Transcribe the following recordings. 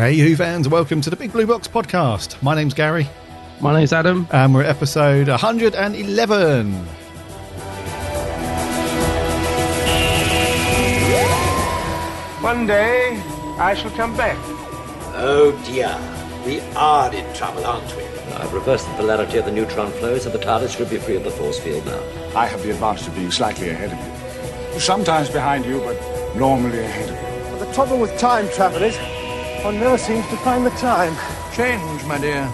Hey, Who fans, welcome to the Big Blue Box podcast. My name's Gary. My name's Adam. And we're at episode 111. One day, I shall come back. Oh dear, we are in trouble, aren't we? I've reversed the polarity of the neutron flow, so the TARDIS should be free of the force field now. I have the advantage of being slightly ahead of you. Sometimes behind you, but normally ahead of you. The trouble with time travel is, one never seems to find the time. Change, my dear.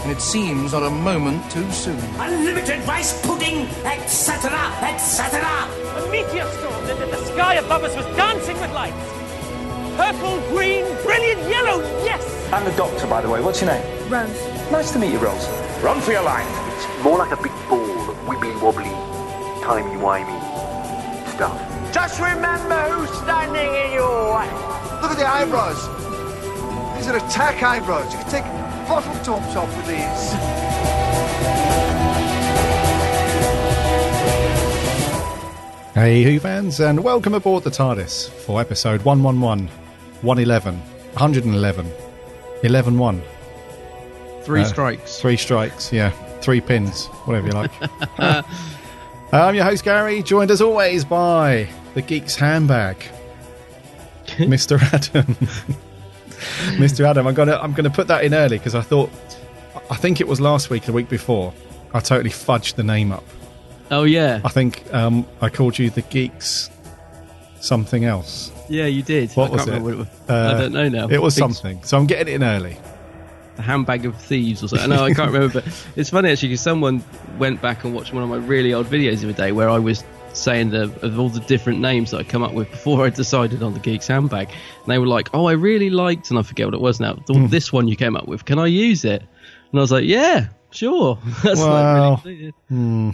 And it seems not a moment too soon. Unlimited rice pudding, etc., etc. A meteor storm, and the sky above us was dancing with lights. Purple, green, brilliant yellow, yes! I'm the doctor, by the way. What's your name? Rose. Nice to meet you, Rose. Run for your life. It's more like a big ball of wibbly-wobbly, timey-wimey stuff. Just remember who's standing in your way. Look at the eyebrows. These are attack eyebrows. You can take bottle tops off with these. Hey, Who fans, and welcome aboard the TARDIS for episode 111, 111, 111, 11-1. Three strikes. Three strikes, yeah. 3 pins, whatever you like. I'm your host, Gary, joined as always by the Geek's Handbag, Mr. Adam. Mr. Adam, I'm gonna put that in early because I think it was last week, the week before, I totally fudged the name up. Oh yeah. I think I called you the Geeks something else. Yeah, you did. What was it? What it was. I don't know now. It was something. So I'm getting it in early. The handbag of thieves or something. No, I can't remember. But it's funny actually because someone went back and watched one of my really old videos the other day where I was saying of all the different names that I come up with before I decided on the Geeks Handbag. And they were like, oh, I really liked, and I forget what it was now, this one you came up with. Can I use it? And I was like, yeah, sure. That's well, really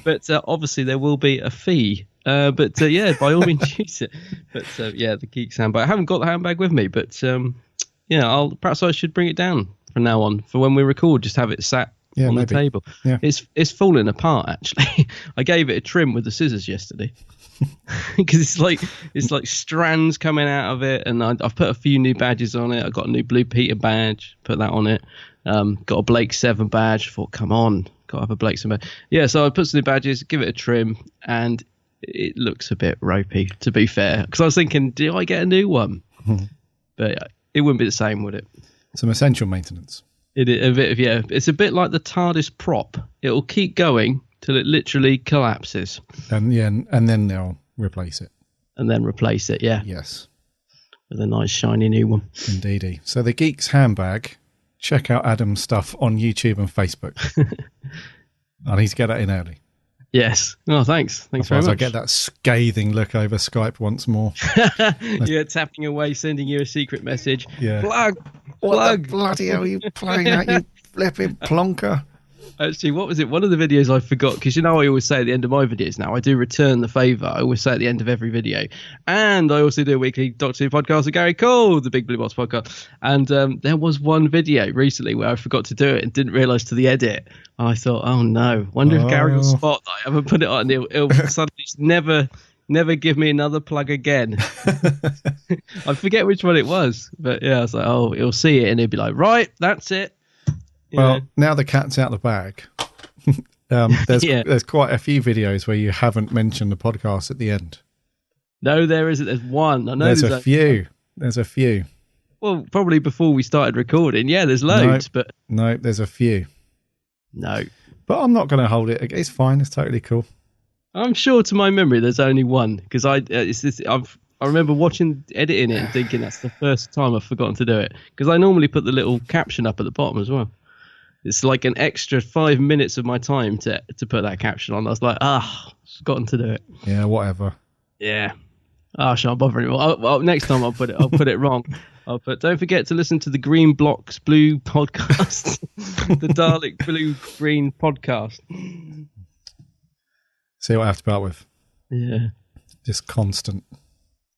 But obviously there will be a fee. But yeah, by all means use it. But yeah, the Geeks Handbag. I haven't got the handbag with me, but yeah, perhaps I should bring it down from now on for when we record. Just have it sat on the table. Yeah. It's falling apart actually. I gave it a trim with the scissors yesterday because it's like strands coming out of it, and I've put a few new badges on it. I got a new Blue Peter badge, put that on it. Got a Blake 7 badge. Thought, come on, got to have a Blake 7 badge. Yeah, so I put some new badges, give it a trim, and it looks a bit ropey, to be fair. Because I was thinking, do I get a new one? But it wouldn't be the same, would it? Some essential maintenance. It's a bit like the TARDIS prop. It'll keep going till it literally collapses. And then they'll replace it. And then replace it, yeah. Yes. With a nice shiny new one. Indeedy. So the Geek's Handbag. Check out Adam's stuff on YouTube and Facebook. I need to get that in early. Yes. Oh, thanks. Thanks very much. I get that scathing look over Skype once more. You're tapping away, sending you a secret message. Yeah. Plug. What the bloody hell are you playing at, you flipping plonker? Actually, what was it? One of the videos I forgot, because I always say at the end of my videos now, I do return the favour. I always say at the end of every video. And I also do a weekly Doctor Who podcast with Gary called the Big Blue Box podcast. And there was one video recently where I forgot to do it and didn't realise to the edit. And I thought, oh no, wonder if Gary will spot that I haven't put it on. He'll suddenly never give me another plug again. I forget which one it was. But yeah, I was like, oh, he'll see it and he'll be like, right, that's it. Well, now the cat's out of the bag. There's quite a few videos where you haven't mentioned the podcast at the end. No, there isn't. There's one. I know there's a few. There's a few. Well, probably before we started recording. Yeah, there's loads. No, there's a few. No. But I'm not going to hold it. It's fine. It's totally cool. I'm sure to my memory there's only one. Because I remember editing it and thinking that's the first time I've forgotten to do it. Because I normally put the little caption up at the bottom as well. It's like an extra 5 minutes of my time to put that caption on. I was like, forgotten to do it. Yeah, whatever. Yeah. I shan't bother anymore. Next time I'll put it wrong. Don't forget to listen to the Green Blocks Blue podcast. The Dalek Blue Green podcast. See what I have to put up with. Yeah. Just constant.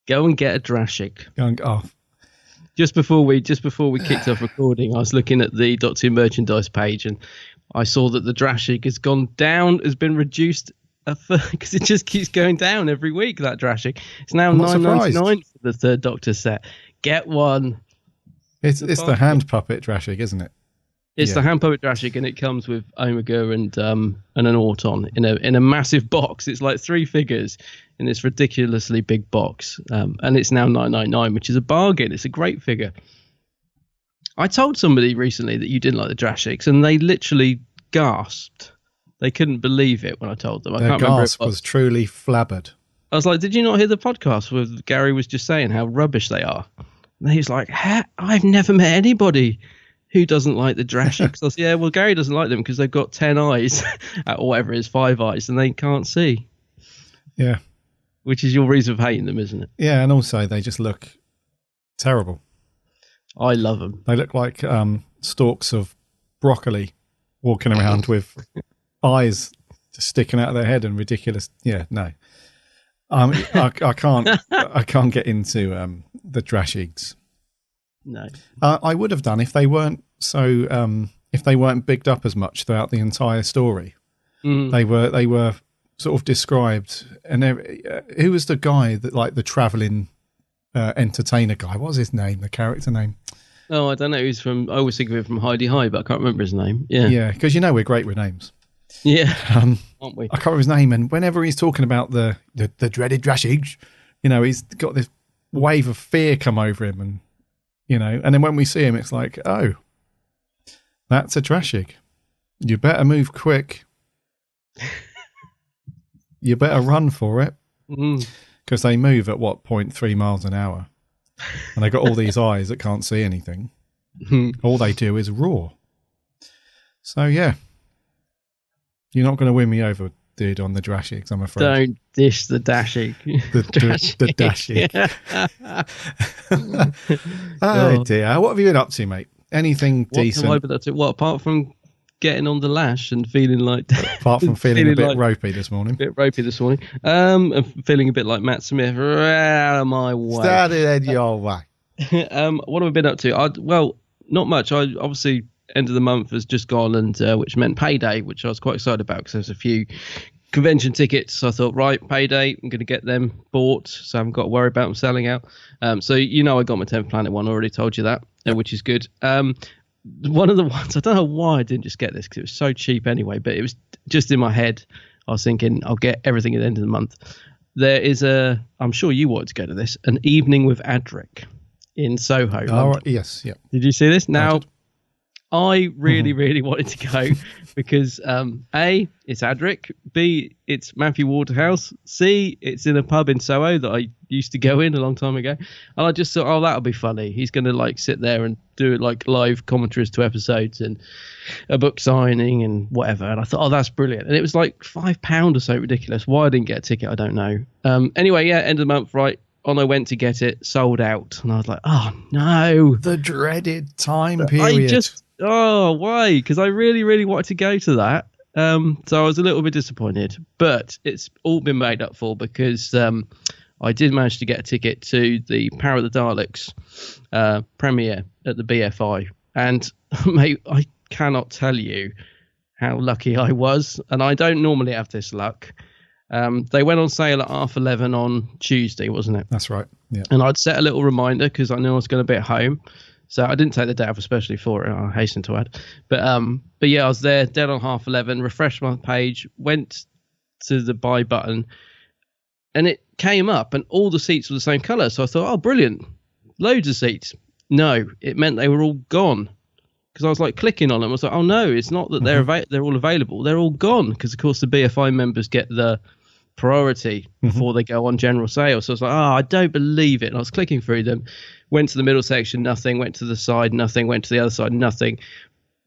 Go and get a Drashig. Oh. Just before we kicked off recording, I was looking at the Doctor Who merchandise page and I saw that the Drashig has gone down, has been reduced because it just keeps going down every week, that Drashig. It's now $9.99 for the third Doctor set. Get one. It's the hand puppet Drashig, isn't it? It's the hand puppet Drashig, and it comes with Omega and an Auton in a massive box. It's like 3 figures in this ridiculously big box, and it's now $9.99, which is a bargain. It's a great figure. I told somebody recently that you didn't like the Drashigs, and they literally gasped. They couldn't believe it when I told them. Their gasp was truly flabbered. I was like, "Did you not hear the podcast where Gary was just saying how rubbish they are?" And he was like, "I've never met anybody who doesn't like the Drashigs." I said, "Yeah, well, Gary doesn't like them because they've got 10 eyes, or whatever it is, 5 eyes, and they can't see." Yeah. Which is your reason for hating them, isn't it? Yeah, and also they just look terrible. I love them. They look like stalks of broccoli walking around with eyes just sticking out of their head and ridiculous. Yeah, no. I can't get into the Drashigs. No. I would have done if they weren't if they weren't bigged up as much throughout the entire story. They were sort of described, and who was the guy that, like, the traveling entertainer guy? What was his name? The character name? Oh, I don't know. I always think of him from Heidi High, but I can't remember his name. Yeah, because we're great with names. Yeah, aren't we? I can't remember his name, and whenever he's talking about the dreaded Drashig, he's got this wave of fear come over him, and and then when we see him, it's like, oh, that's a Drashig. You better move quick. You better run for it, because they move at 0.3 miles an hour, and they got all these eyes that can't see anything. All they do is roar. So yeah, you're not going to win me over, dude, on the Drashigs, I'm afraid. Don't dish the Dashig. The Dashig. Oh dear, what have you been up to, mate? Anything decent? What have I been up to? What, apart from getting on the lash and feeling like... Apart from feeling a bit ropey this morning. A bit ropey this morning. And feeling a bit like Matt Smith. Out of my way. Started your way. What have I been up to? Well, not much. Obviously, end of the month has just gone, and which meant payday, which I was quite excited about because there's a few convention tickets. So I thought, right, payday, I'm going to get them bought, so I haven't got to worry about them selling out. So I got my 10th Planet one. I already told you that, which is good. One of the ones, I don't know why I didn't just get this because it was so cheap anyway, but it was just in my head. I was thinking I'll get everything at the end of the month. There is I'm sure you wanted to go to this, an evening with Adric in Soho. Oh, right. Yes, yeah. Did you see this? Now, I really, really wanted to go because A, it's Adric, B, it's Matthew Waterhouse, C, it's in a pub in Soho that I used to go in a long time ago, and I just thought, oh, that'll be funny. He's going to like sit there and do like live commentaries to episodes and a book signing and whatever, and I thought, oh, that's brilliant. And it was like £5 or so, ridiculous. Why I didn't get a ticket, I don't know. Anyway, yeah, end of the month, right. On I went to get it, sold out, and I was like, oh no, the dreaded time period. Why? Because I really, really wanted to go to that. So I was a little bit disappointed, but it's all been made up for because I did manage to get a ticket to the Power of the Daleks premiere at the BFI. And, mate, I cannot tell you how lucky I was. And I don't normally have this luck. They went on sale at 11:30 on Tuesday, wasn't it? That's right. Yeah. And I'd set a little reminder because I knew I was going to be at home. So I didn't take the day off especially for it, I hasten to add. But yeah, I was there dead on 11:30, refreshed my page, went to the buy button, and it came up and all the seats were the same colour. So I thought, oh, brilliant. Loads of seats. No, it meant they were all gone. Because I was like clicking on them. I was like, oh no, it's not that they're all available. They're all gone. Because of course the BFI members get the priority before they go on general sale. So I was like, oh, I don't believe it. And I was clicking through them. Went to the middle section, nothing. Went to the side, nothing. Went to the other side, nothing.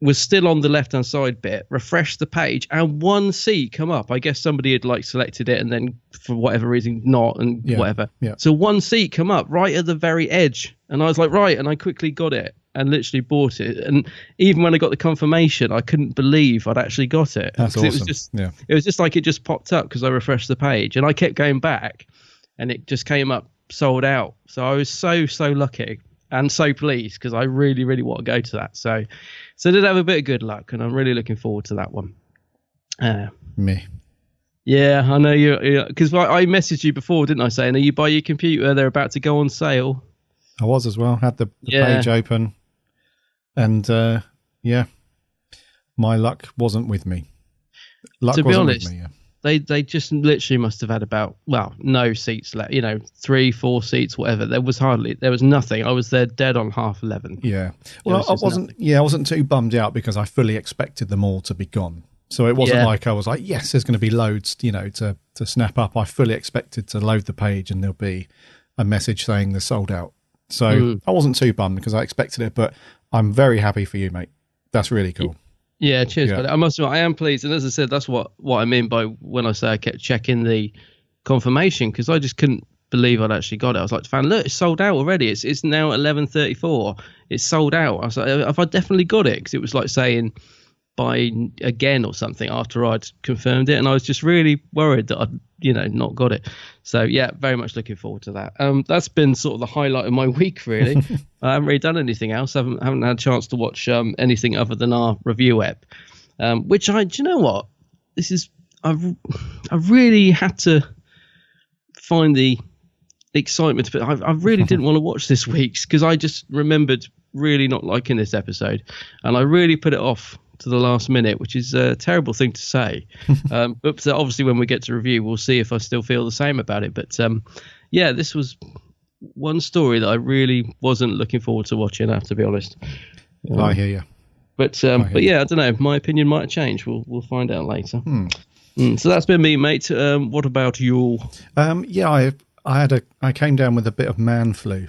Was still on the left-hand side bit. Refreshed the page, and one seat come up. I guess somebody had like selected it, and then for whatever reason not, and whatever. Yeah. So one seat come up right at the very edge, and I was like, right, and I quickly got it and literally bought it. And even when I got the confirmation, I couldn't believe I'd actually got it. That's awesome. It was just like it just popped up because I refreshed the page, and I kept going back, and it just came up sold out. So I was so lucky and so pleased because I really, really want to go to that. So I did have a bit of good luck, and I'm really looking forward to that one. Me. Yeah, I know you, because I messaged you before, didn't I, saying, are you by your computer? They're about to go on sale. I was as well. Had the page open. And yeah, my luck wasn't with me. To be honest, they just literally must have had no seats left. 3-4 seats, whatever. There was nothing. I was there dead on 11:30. Yeah. Well, I wasn't. Nothing. Yeah, I wasn't too bummed out because I fully expected them all to be gone. So it wasn't like I was like, yes, there's going to be loads, to snap up. I fully expected to load the page and there'll be a message saying they're sold out. So I wasn't too bummed because I expected it, but I'm very happy for you, mate. That's really cool. Yeah, cheers. But I must admit, I am pleased. And as I said, that's what I mean by when I say I kept checking the confirmation, because I just couldn't believe I'd actually got it. I was like, look, it's sold out already. It's now 11:34. It's sold out. I was like, have I definitely got it? Because it was like saying buy again or something after I'd confirmed it. And I was just really worried that I'd, not got it. So yeah, very much looking forward to that. That's been sort of the highlight of my week, really. I haven't really done anything else. I haven't had a chance to watch anything other than our review ep, which do you know what? I really had to find the excitement, but I really didn't want to watch this week's because I just remembered really not liking this episode, and I really put it off to the last minute, which is a terrible thing to say. But obviously when we get to review, we'll see if I still feel the same about it. But yeah, this was one story that I really wasn't looking forward to watching, I have to be honest. I hear you. But yeah, I don't know. My opinion might change. We'll find out later. So that's been me, mate. What about you? Yeah, I came down with a bit of man flu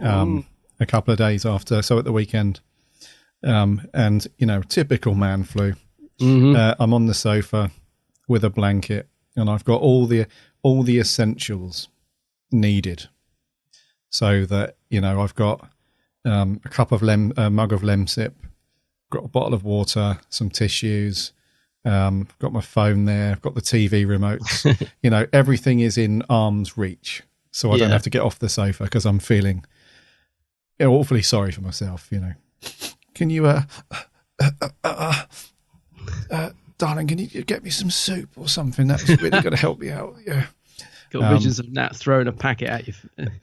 a couple of days after, so at the weekend. And typical man flu. I'm on the sofa with a blanket, and I've got all the essentials needed, so that I've got a mug of Lemsip, got a bottle of water, some tissues, got my phone there, I've got the TV remotes. Everything is in arm's reach, so I don't have to get off the sofa because I'm feeling awfully sorry for myself. Can you, darling, can you get me some soup or something? That's really going to help me out. Yeah. Got visions of Nat throwing a packet at you.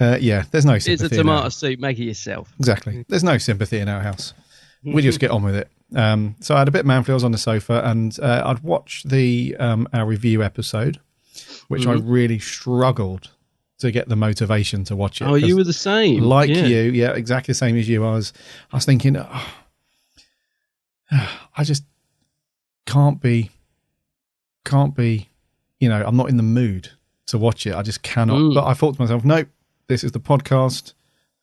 Yeah, there's no sympathy. It's a tomato soup, make it yourself. Exactly. There's no sympathy in our house. We just get on with it. So I had a bit of man flu. I was on the sofa, and I'd watched our review episode, which I really struggled to get the motivation to watch it. Oh, you were the same. Like you, yeah, exactly the same as you. I was thinking, I just can't be, I'm not in the mood to watch it. I just cannot. But I thought to myself, nope, this is the podcast.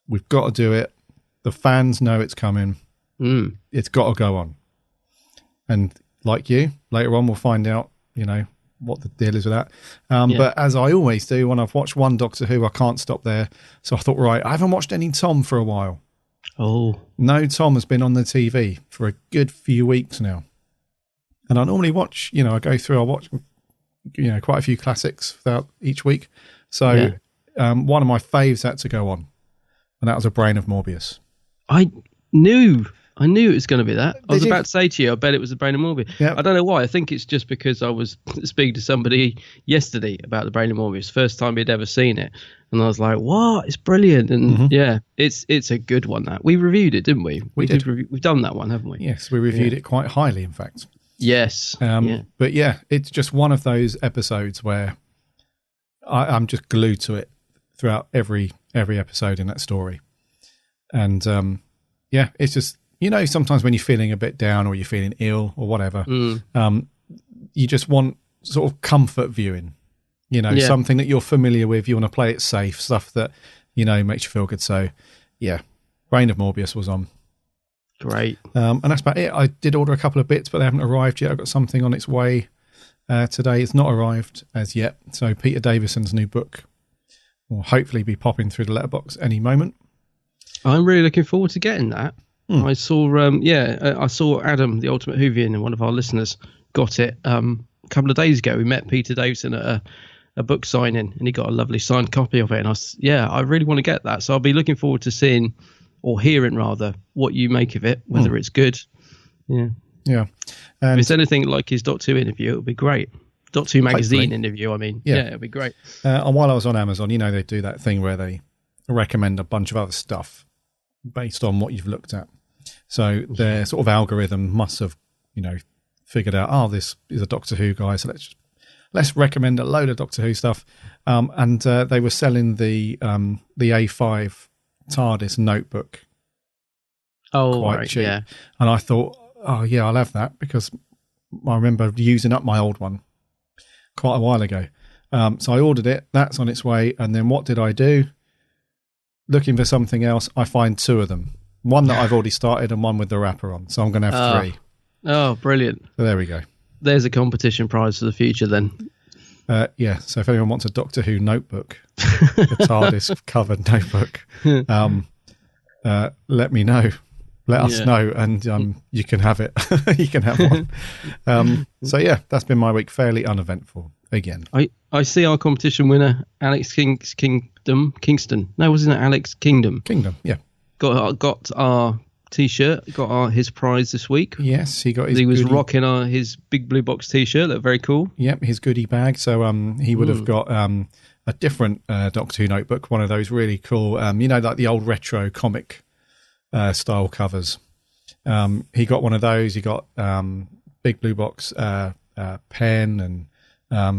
We've got to do it. The fans know it's coming. It's got to go on. And like you, later on we'll find out, what the deal is with that. But as I always do, when I've watched one Doctor Who, I can't stop there. So I thought, right, I haven't watched any Tom for a while. Oh. No Tom has been on the TV for a good few weeks now. And I normally watch, I watch, quite a few classics throughout each week. So one of my faves had to go on. And that was A Brain of Morbius. I knew it was going to be that. I was about to say to you, I bet it was The Brain of Morbius. Yep. I don't know why. I think it's just because I was speaking to somebody yesterday about The Brain of Morbius, first time he'd ever seen it. And I was like, what? It's brilliant. And yeah, it's a good one, that. We reviewed it, didn't we? We did. We've done that one, haven't we? Yes, we reviewed it quite highly, in fact. Yes. But yeah, it's just one of those episodes where I'm just glued to it throughout every episode in that story. And yeah, it's just, sometimes when you're feeling a bit down or you're feeling ill or whatever, you just want sort of comfort viewing, something that you're familiar with. You want to play it safe, stuff that, makes you feel good. So yeah, Brain of Morbius was on. Great. And that's about it. I did order a couple of bits, but they haven't arrived yet. I've got something on its way today. It's not arrived as yet. So Peter Davison's new book will hopefully be popping through the letterbox any moment. I'm really looking forward to getting that. I saw, I saw Adam, the Ultimate Whovian, and one of our listeners got it a couple of days ago. We met Peter Davison at a book signing, and he got a lovely signed copy of it. And I really want to get that. So I'll be looking forward to seeing, or hearing rather, what you make of it, whether it's good. Yeah. Yeah. If it's anything like his Doctor Who interview, it would be great. Doctor Who magazine interview, I mean. Yeah, it'd be great. And while I was on Amazon, they do that thing where they recommend a bunch of other stuff based on what you've looked at. So their sort of algorithm must have, figured out, this is a Doctor Who guy, so let's recommend a load of Doctor Who stuff. And they were selling the A5 TARDIS notebook. Oh, quite right, cheap. yeah. And I thought, I'll have that, because I remember using up my old one quite a while ago. So I ordered it. That's on its way. And then what did I do? Looking for something else, I find 2 of them. One that I've already started and one with the wrapper on. So I'm going to have 3. Oh, brilliant. So there we go. There's a competition prize for the future then. Yeah, so if anyone wants a Doctor Who notebook, a TARDIS covered notebook, let me know. Let us know, and you can have it. You can have one. So yeah, that's been my week. Fairly uneventful again. I see our competition winner, Alex Kingston. No, wasn't it Alex Kingdom? Kingdom, yeah. Got our T-shirt. Got his prize this week. Yes, he got his. He was rocking his big blue box T-shirt. Looked very cool. Yep, his goodie bag. So he would have got a different Doctor Who notebook. One of those really cool, like the old retro comic style covers. He got one of those. He got big blue box pen and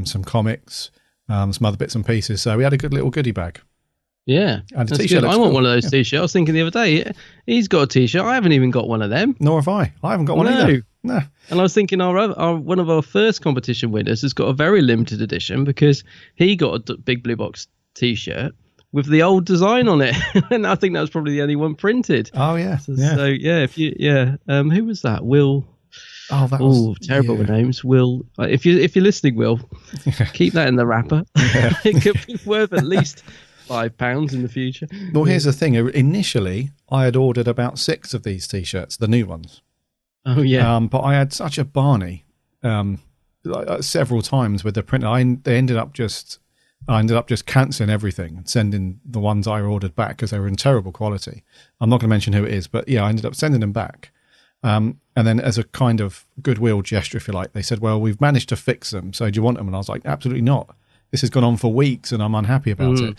some comics, some other bits and pieces. So we had a good little goodie bag. Yeah, and that's good. I want one of those T-shirts. I was thinking the other day, he's got a T-shirt. I haven't even got one of them. Nor have I. I haven't got one either. No. And I was thinking our one of our first competition winners has got a very limited edition, because he got a big blue box T-shirt with the old design on it, and I think that was probably the only one printed. Oh yeah, So who was that? Will. Oh, that was terrible with names. Will, if you're listening, Will, keep that in the wrapper. It could be worth at least £5 in the future. Well, here's the thing. Initially, I had ordered about 6 of these T-shirts, the new ones. Oh yeah. But I had such a Barney several times with the printer. I ended up just cancelling everything and sending the ones I ordered back because they were in terrible quality. I'm not going to mention who it is, but yeah, I ended up sending them back. And then as a kind of goodwill gesture, if you like, they said, well, we've managed to fix them. So do you want them? And I was like, absolutely not. This has gone on for weeks and I'm unhappy about it.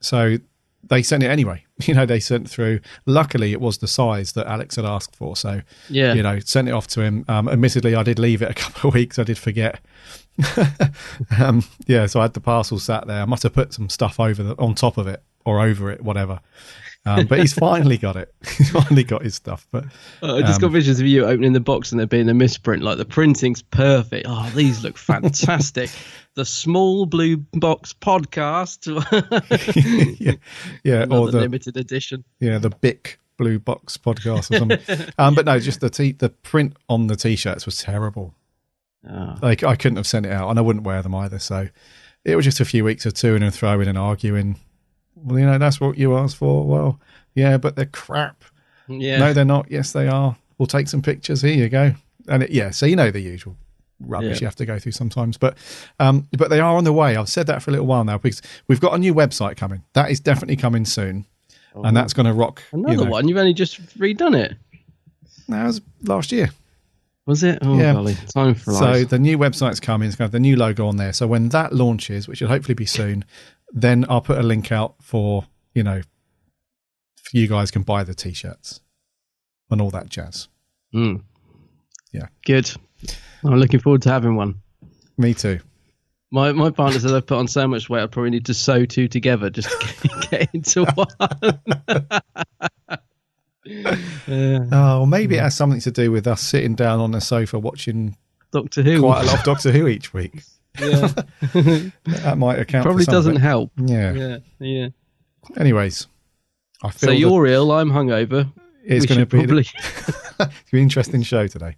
So they sent it anyway. They sent through. Luckily, it was the size that Alex had asked for. So, sent it off to him. Admittedly, I did leave it a couple of weeks. I did forget. So I had the parcel sat there. I must have put some stuff on top of it or over it, whatever. But he's finally got it. He's finally got his stuff. But I just got visions of you opening the box and there being a misprint. Like, the printing's perfect. Oh, these look fantastic. The Small Blue Box Podcast. Or the limited edition. Yeah, the Bic Blue Box Podcast or something. But no, just the print on the T-shirts was terrible. Oh. Like, I couldn't have sent it out, and I wouldn't wear them either. So it was just a few weeks of toing and throwing and arguing. Well, that's what you asked for. Well, yeah, but they're crap. Yeah. No, they're not. Yes, they are. We'll take some pictures. Here you go. And so the usual rubbish you have to go through sometimes. But they are on the way. I've said that for a little while now, because we've got a new website coming. That is definitely coming soon. Oh. And that's going to rock. Another one? You've only just redone it? No, it was last year. Was it? Oh, yeah. Golly. Time flies. So the new website's coming. It's got the new logo on there. So when that launches, which will hopefully be soon, then I'll put a link out for you guys can buy the T-shirts and all that jazz. Yeah. Good. I'm looking forward to having one. Me too. My partner said I've put on so much weight I probably need to sew 2 together just to get into one. Maybe it has something to do with us sitting down on the sofa watching Doctor Who. Quite a lot of Doctor Who each week. Yeah. That might account probably for some doesn't of it. help. Yeah. Anyways, I feel so you're ill, I'm hungover. It's going to be an interesting show today.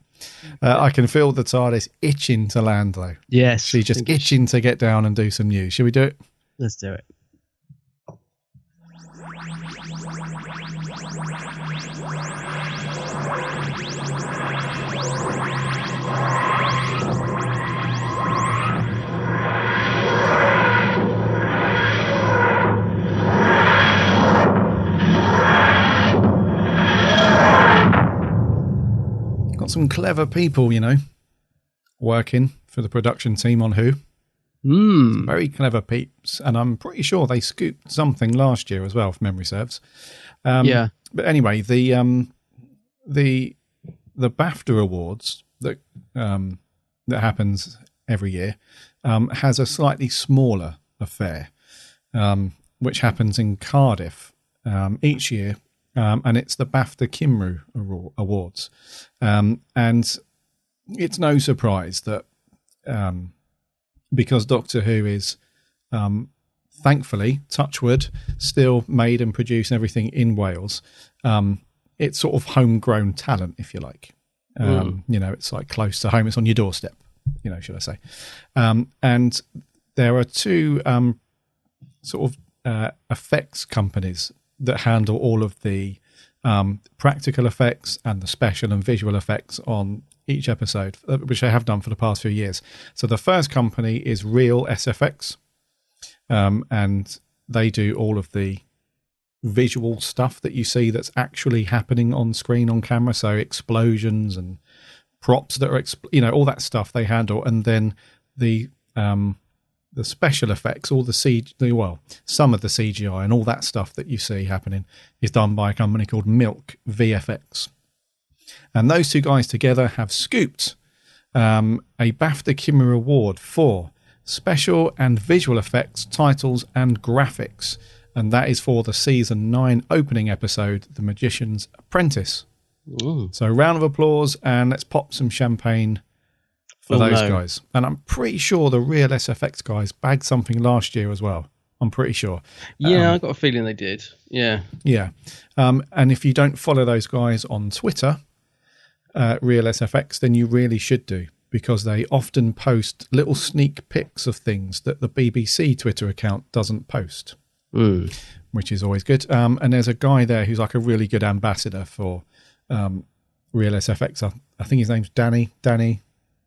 I can feel the TARDIS itching to land, though. Yes. She's just itching to get down and do some news. Shall we do it? Let's do it. Got some clever people, working for the production team on Who. Very clever peeps, and I'm pretty sure they scooped something last year as well, if memory serves. But anyway, the the BAFTA Awards that happens every year has a slightly smaller affair, which happens in Cardiff each year, and it's the BAFTA Cymru Awards, and it's no surprise that because Doctor Who is thankfully, touch wood, still made and produced and everything in Wales. It's sort of homegrown talent, if you like. It's like close to home. It's on your doorstep, should I say. And there are two sort of effects companies that handle all of the practical effects and the special and visual effects on each episode, which they have done for the past few years. So the first company is Real SFX, and they do all of the visual stuff that you see that's actually happening on screen on camera. So explosions and props that are, all that stuff they handle. And then the special effects, all some of the CGI and all that stuff that you see happening is done by a company called Milk VFX. And those two guys together have scooped a BAFTA Cymru Award for special and visual effects, titles and graphics. And that is for the season 9 opening episode, The Magician's Apprentice. Ooh. So round of applause, and let's pop some champagne for those guys. And I'm pretty sure the Real SFX guys bagged something last year as well. I'm pretty sure. Yeah, I got a feeling they did. Yeah. Yeah. And if you don't follow those guys on Twitter, Real SFX, then you really should do, because they often post little sneak pics of things that the BBC Twitter account doesn't post, which is always good. And there's a guy there who's like a really good ambassador for Real SFX. I think his name's Danny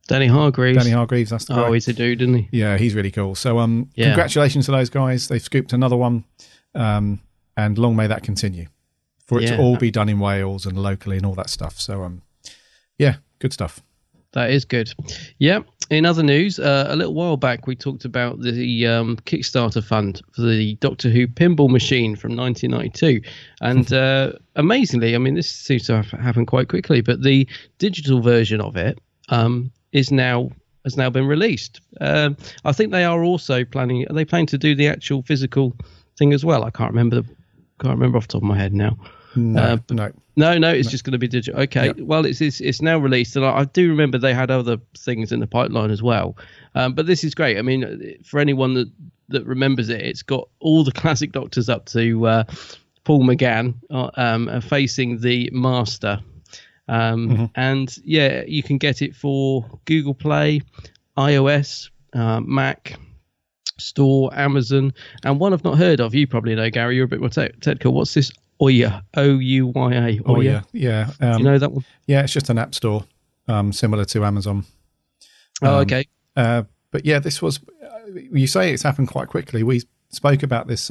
Hargreaves. Danny Hargreaves, that's the guy. Oh, he's a dude, isn't he? Yeah, he's really cool. So congratulations to those guys. They've scooped another one, and long may that continue, for it to all be done in Wales and locally and all that stuff. So, good stuff. That is good. Yeah. In other news, a little while back, we talked about the Kickstarter fund for the Doctor Who pinball machine from 1992. And amazingly, I mean, this seems to have happened quite quickly, but the digital version of it has now been released. I think they are also planning to do the actual physical thing as well. I can't remember off the top of my head now. No, it's just going to be digital. Okay, yep. Well, it's now released, and I do remember they had other things in the pipeline as well. But this is great. I mean, for anyone that remembers it, it's got all the classic Doctors up to Paul McGann facing the Master. And you can get it for Google Play, iOS, Mac Store, Amazon, and one I've not heard of. You probably know, Gary. You're a bit more technical. What's this? Ouya, Ouya. Ouya, yeah. You know that one? Yeah, it's just an app store, similar to Amazon. Okay. But yeah, this was. You say it's happened quite quickly. We spoke about this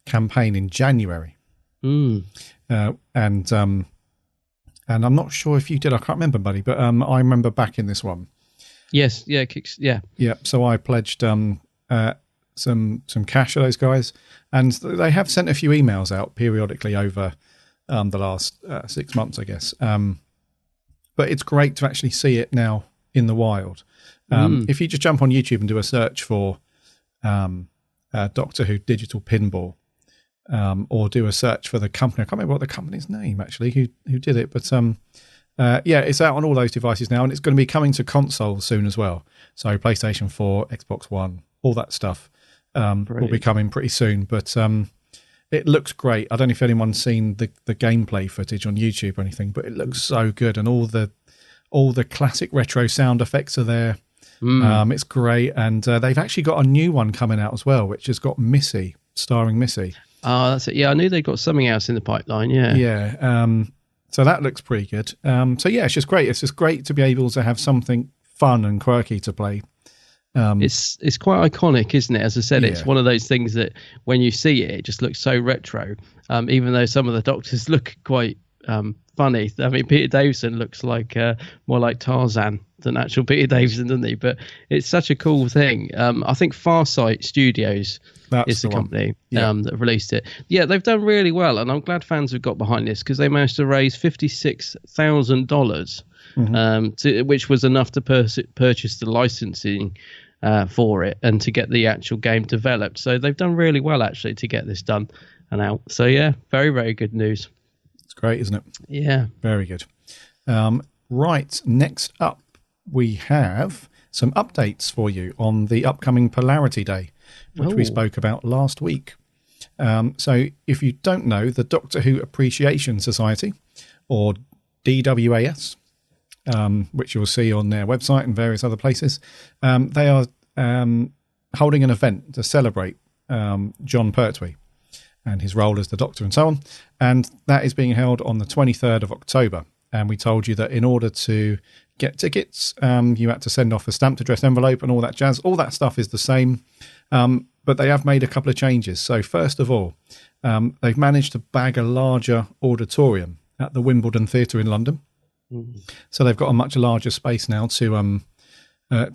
campaign in January, and I'm not sure if you did. I can't remember, buddy, but I remember backing this one. Yes. Yeah. Yeah. So I pledged some cash to those guys, and they have sent a few emails out periodically over the last 6 months, I guess. But it's great to actually see it now in the wild. If you just jump on YouTube and do a search for Doctor Who Digital Pinball, or do a search for the company. I can't remember what the company's name actually who did it, but it's out on all those devices now, and it's going to be coming to consoles soon as well. So PlayStation 4, Xbox One, all that stuff will be coming pretty soon. But it looks great. I don't know if anyone's seen the gameplay footage on YouTube or anything, but it looks so good, and all the classic retro sound effects are there. It's great, and they've actually got a new one coming out as well, which has got Missy, starring Missy. Oh, that's it. Yeah, I knew they got something else in the pipeline. Yeah. Yeah. So that looks pretty good. It's just great. It's just great to be able to have something fun and quirky to play. It's quite iconic, isn't it? As I said, it's one of those things that when you see it, it just looks so retro. Even though some of the Doctors look quite funny. I mean, Peter Davison looks like more like Tarzan than actual Peter Davison, doesn't he? But it's such a cool thing. I think Farsight Studios is the company that released it. Yeah, they've done really well, and I'm glad fans have got behind this because they managed to raise $56,000, which was enough to purchase the licensing for it and to get the actual game developed. So they've done really well actually to get this done and out. So yeah, very, very good news. It's great, isn't it? Yeah. Very good. Right, next up we have some updates for you on the upcoming Polarity Day, which we spoke about last week. So if you don't know, the Doctor Who Appreciation Society, or DWAS, which you'll see on their website and various other places, they are holding an event to celebrate Jon Pertwee and his role as the Doctor and so on. And that is being held on the 23rd of October. And we told you that in order to get tickets, you had to send off a stamped addressed envelope and all that jazz. All that stuff is the same. But they have made a couple of changes. So first of all, they've managed to bag a larger auditorium at the Wimbledon Theatre in London. So they've got a much larger space now to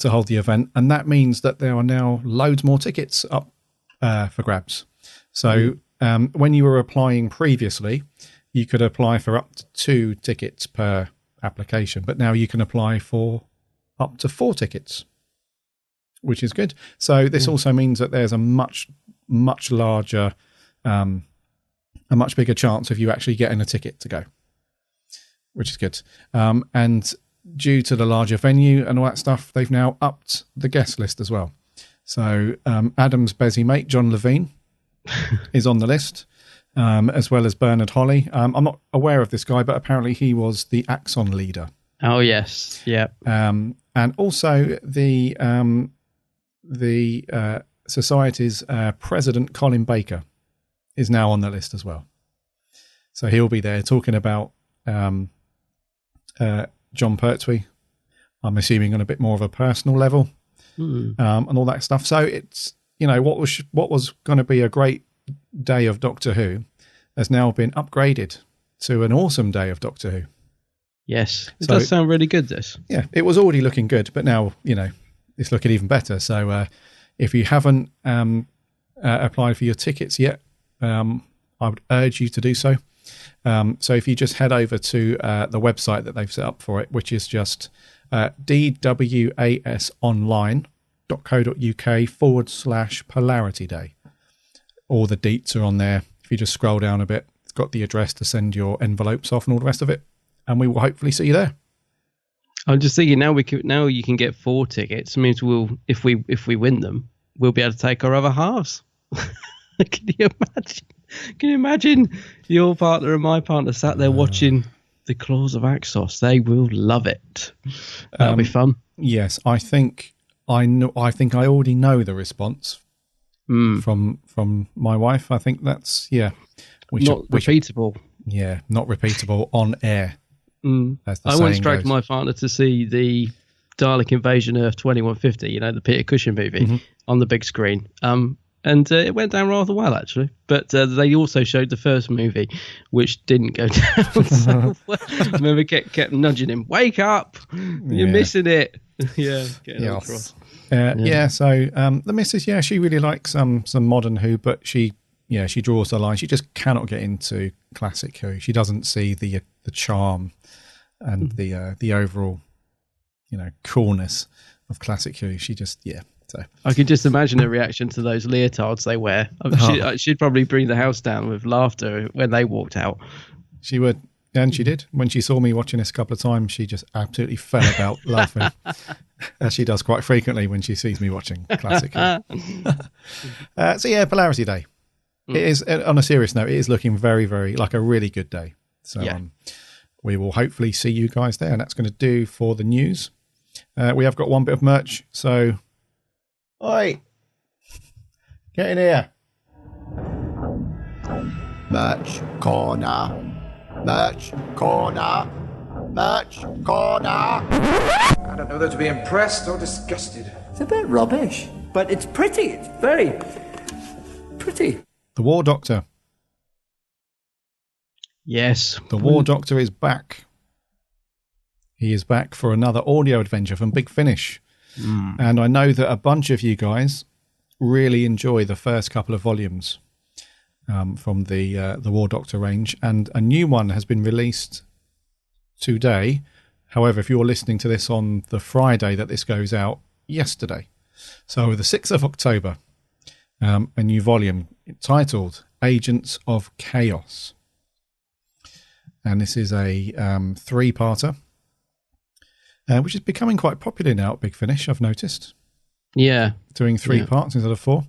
hold the event. And that means that there are now loads more tickets up for grabs. So when you were applying previously, you could apply for up to 2 tickets per application, but now you can apply for up to 4 tickets, which is good. So this also means that there's a much larger, a much bigger chance of you actually getting a ticket to go, which is good. And due to the larger venue and all that stuff, they've now upped the guest list as well. So Adam's Bezzy mate, John Levine, is on the list, as well as Bernard Holly. I'm not aware of this guy, but apparently he was the Axon leader. Oh, yes. Yeah. And also the Society's president, Colin Baker, is now on the list as well. So he'll be there talking about Jon Pertwee, I'm assuming on a bit more of a personal level, and all that stuff. So it's, what was going to be a great day of Doctor Who has now been upgraded to an awesome day of Doctor Who. Yes, it does sound really good, this. Yeah, it was already looking good, but now, it's looking even better. So if you haven't applied for your tickets yet, I would urge you to do so. So if you just head over to the website that they've set up for it, which is just dwasonline.co.uk/Polarity Day. All the deets are on there. If you just scroll down a bit, it's got the address to send your envelopes off and all the rest of it. And we will hopefully see you there. I'm just thinking now you can get 4 tickets. It means if we win them, we'll be able to take our other halves. Can you imagine your partner and my partner sat there watching the Claws of Axos? They will love it. That'll be fun. Yes, I think I already know the response from my wife. I think that's repeatable. Yeah, not repeatable on air. I once dragged my partner to see the Dalek Invasion Earth 2150, the Peter Cushing movie, on the big screen. And it went down rather well, actually. But they also showed the first movie, which didn't go down. So I remember kept nudging him, wake up, you're missing it. Getting across. So the missus, she really likes some modern Who, but she draws the line. She just cannot get into classic Who. She doesn't see the charm and the overall, coolness of classic Who. She just, So I could just imagine her reaction to those leotards they wear. She'd probably bring the house down with laughter when they walked out. She would, and she did. When she saw me watching this a couple of times, she just absolutely fell about laughing, as she does quite frequently when she sees me watching classic. Polarity Day. It is, on a serious note, it is looking very, very like a really good day. So we will hopefully see you guys there, and that's going to do for the news. We have got one bit of merch, so... Oi! Get in here. Merch corner. Merch corner. Merch corner. I don't know whether to be impressed or disgusted. It's a bit rubbish, but it's pretty. It's very pretty. The War Doctor. Yes. The War Doctor is back. He is back for another audio adventure from Big Finish. And I know that a bunch of you guys really enjoy the first couple of volumes from the War Doctor range. And a new one has been released today. However, if you're listening to this on the Friday that this goes out, yesterday. So the 6th of October, a new volume titled Agents of Chaos. And this is a 3-parter, which is becoming quite popular now at Big Finish, I've noticed. Yeah. Doing 3 parts instead of 4,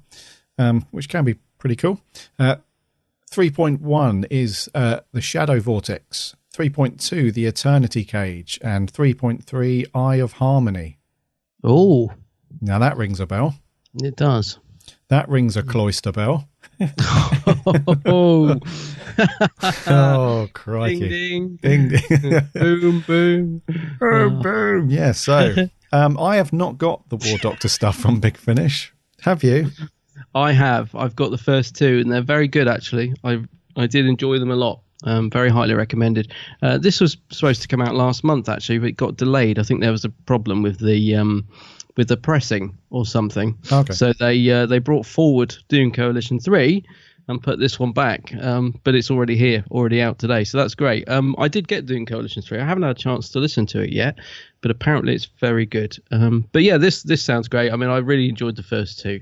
which can be pretty cool. 3.1 is The Shadow Vortex, 3.2 The Eternity Cage, and 3.3 Eye of Harmony. Oh. Now that rings a bell. It does. That rings a cloister bell. Oh. Oh, crikey. Ding, ding. Ding, ding. Boom, boom. Boom, boom. Yeah, so I have not got the War Doctor stuff from Big Finish. Have you? I have. I've got the first 2, and they're very good, actually. I did enjoy them a lot. Very highly recommended. This was supposed to come out last month, actually, but it got delayed. I think there was a problem with the pressing or something. Okay. So they brought forward Doom Coalition 3 and put this one back, but it's already here, already out today, so that's great. I did get Doom Coalition 3. I haven't had a chance to listen to it yet, but apparently it's very good. But yeah, this sounds great. I mean, I really enjoyed the first 2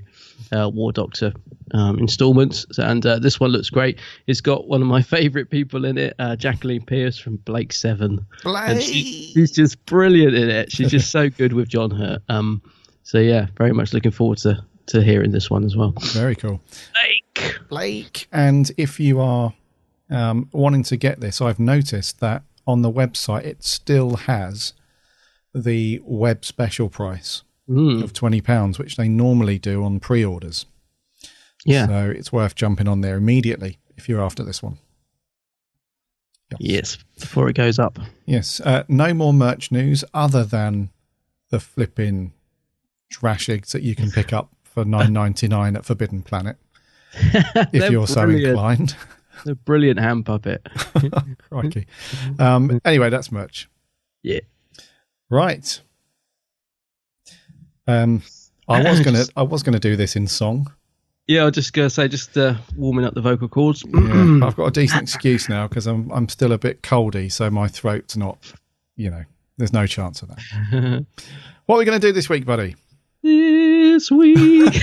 War Doctor installments, and this one looks great. It's got one of my favourite people in it, Jacqueline Pierce from Blake 7. And she's just brilliant in it. She's just so good with John Hurt. So yeah, very much looking forward to hearing this one as well. Very cool. Blake. And if you are wanting to get this, I've noticed that on the website it still has the web special price of £20, which they normally do on pre-orders. Yeah. So it's worth jumping on there immediately if you're after this one. Yes, before it goes up. Yes. No more merch news other than the flipping trash eggs that you can pick up for $9.99 at Forbidden Planet. If you're so inclined. The brilliant hand puppet. Crikey. Anyway, that's merch. Yeah. Right. I was gonna do this in song. Yeah, I was just gonna say, warming up the vocal cords. Yeah, I've got a decent excuse now because I'm still a bit coldy, so my throat's not. There's no chance of that. What are we going to do this week, buddy? This week.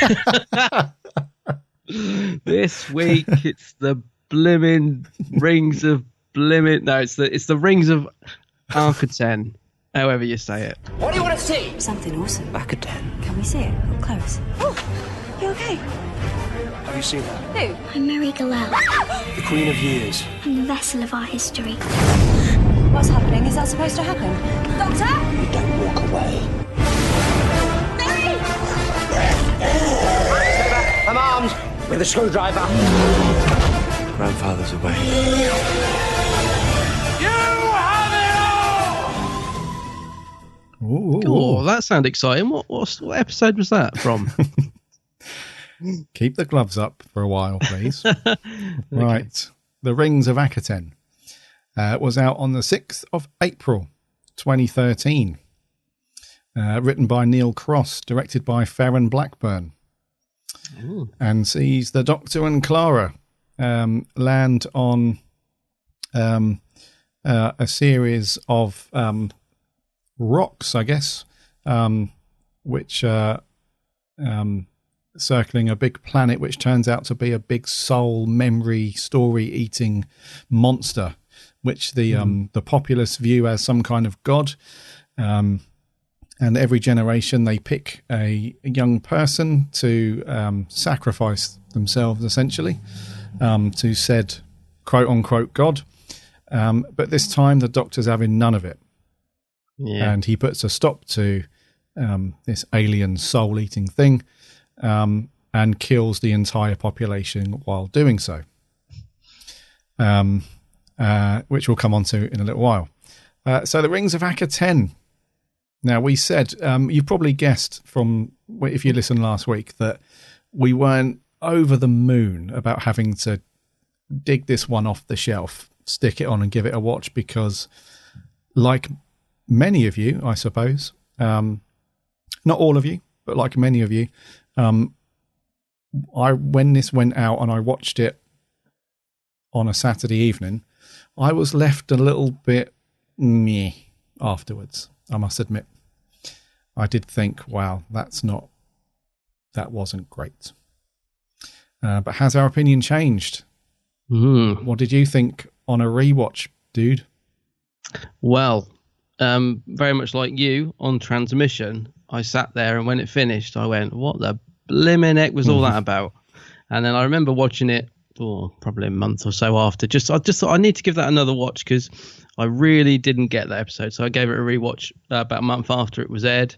This week, it's the blimmin' Rings of blimmin'. No, it's the Rings of Akhaten, however you say it. What do you want to see? Something awesome. Akhaten. Can we see it up close? Oh, you okay? Have you seen her? Who? I'm Mary Galel. The Queen of Years. I'm the vessel of our history. What's happening? Is that supposed to happen? Doctor? You don't walk away. Mary! Stay back. I'm armed with a screwdriver. Grandfather's away. You have it all! Ooh. Oh, that sounded exciting. What episode was that from? Keep the gloves up for a while, please. Okay. Right. The Rings of Akhaten was out on the 6th of April, 2013. Written by Neil Cross, directed by Farron Blackburn. Ooh. And sees the Doctor and Clara land on a series of rocks, I guess, which circling a big planet, which turns out to be a big soul memory story-eating monster, which the populace view as some kind of god. And every generation they pick a young person to sacrifice themselves, essentially, to said quote-unquote god. But this time the Doctor's having none of it. Yeah. And he puts a stop to this alien soul-eating thing and kills the entire population while doing so, which we'll come on to in a little while. So the Rings of Akhaten. Now, we said, you've probably guessed from, if you listened last week, that we weren't over the moon about having to dig this one off the shelf stick it on and give it a watch because, like many of you, I suppose, not all of you, but like many of you, when this went out and I watched it on a Saturday evening, I was left a little bit meh afterwards. I must admit, I did think, wow, that wasn't great. But has our opinion changed? What did you think on a rewatch, dude? Well, very much like you on transmission, I sat there and when it finished, I went, what the blimmin' heck was all that about? And then I remember watching it probably a month or so after. I just thought I need to give that another watch because I really didn't get that episode. So I gave it a rewatch about a month after it was aired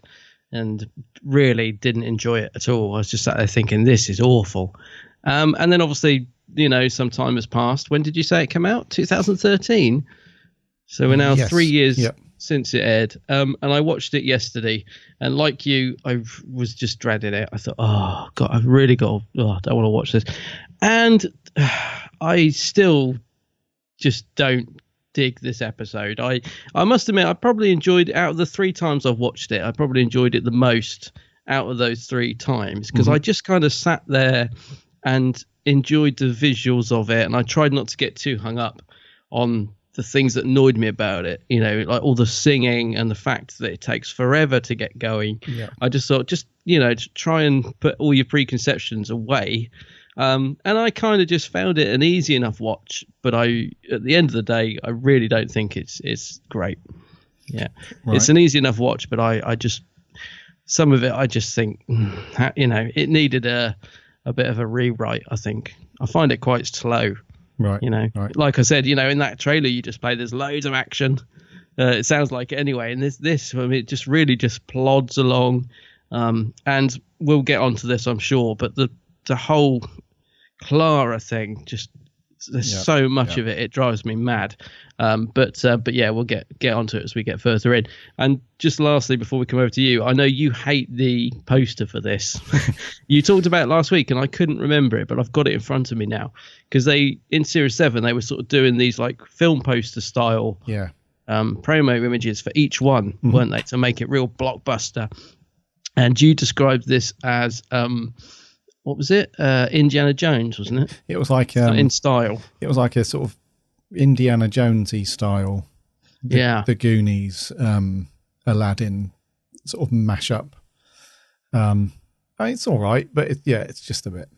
and really didn't enjoy it at all. I was just sat there thinking, this is awful. And then obviously, some time has passed. When did you say it came out? 2013. So we're now 3 years since it aired. And I watched it yesterday. And like you, I was just dreading it. I thought, oh, God, I've really got I don't want to watch this. And I still just don't dig this episode. I must admit, I probably enjoyed it out of the 3 times I've watched it. I probably enjoyed it the most out of those 3 times because I just kind of sat there and enjoyed the visuals of it. And I tried not to get too hung up on the things that annoyed me about it, like all the singing and the fact that it takes forever to get going. I just thought, try and put all your preconceptions away. And I kind of just found it an easy enough watch, but at the end of the day, I really don't think it's great. Yeah, right. It's an easy enough watch, but I just, some of it, I just think, it needed a bit of a rewrite. I think I find it quite slow. Right. Right. Like I said, in that trailer you just played, there's loads of action. It sounds like it anyway. And this, it just really just plods along. And we'll get onto this, I'm sure. But the whole Clara thing, just there's so much of it drives me mad. But yeah, we'll get onto it as we get further in. And just lastly, before we come over to you, I know you hate the poster for this. You talked about it last week and I couldn't remember it, but I've got it in front of me now because in Series 7 they were sort of doing these like film poster style promo images for each one, weren't they, to make it real blockbuster. And you described this as what was it? Indiana Jones, wasn't it? It was like in style. It was like a sort of Indiana Jonesy style. The Goonies, Aladdin sort of mashup. It's all right, but it's just a bit.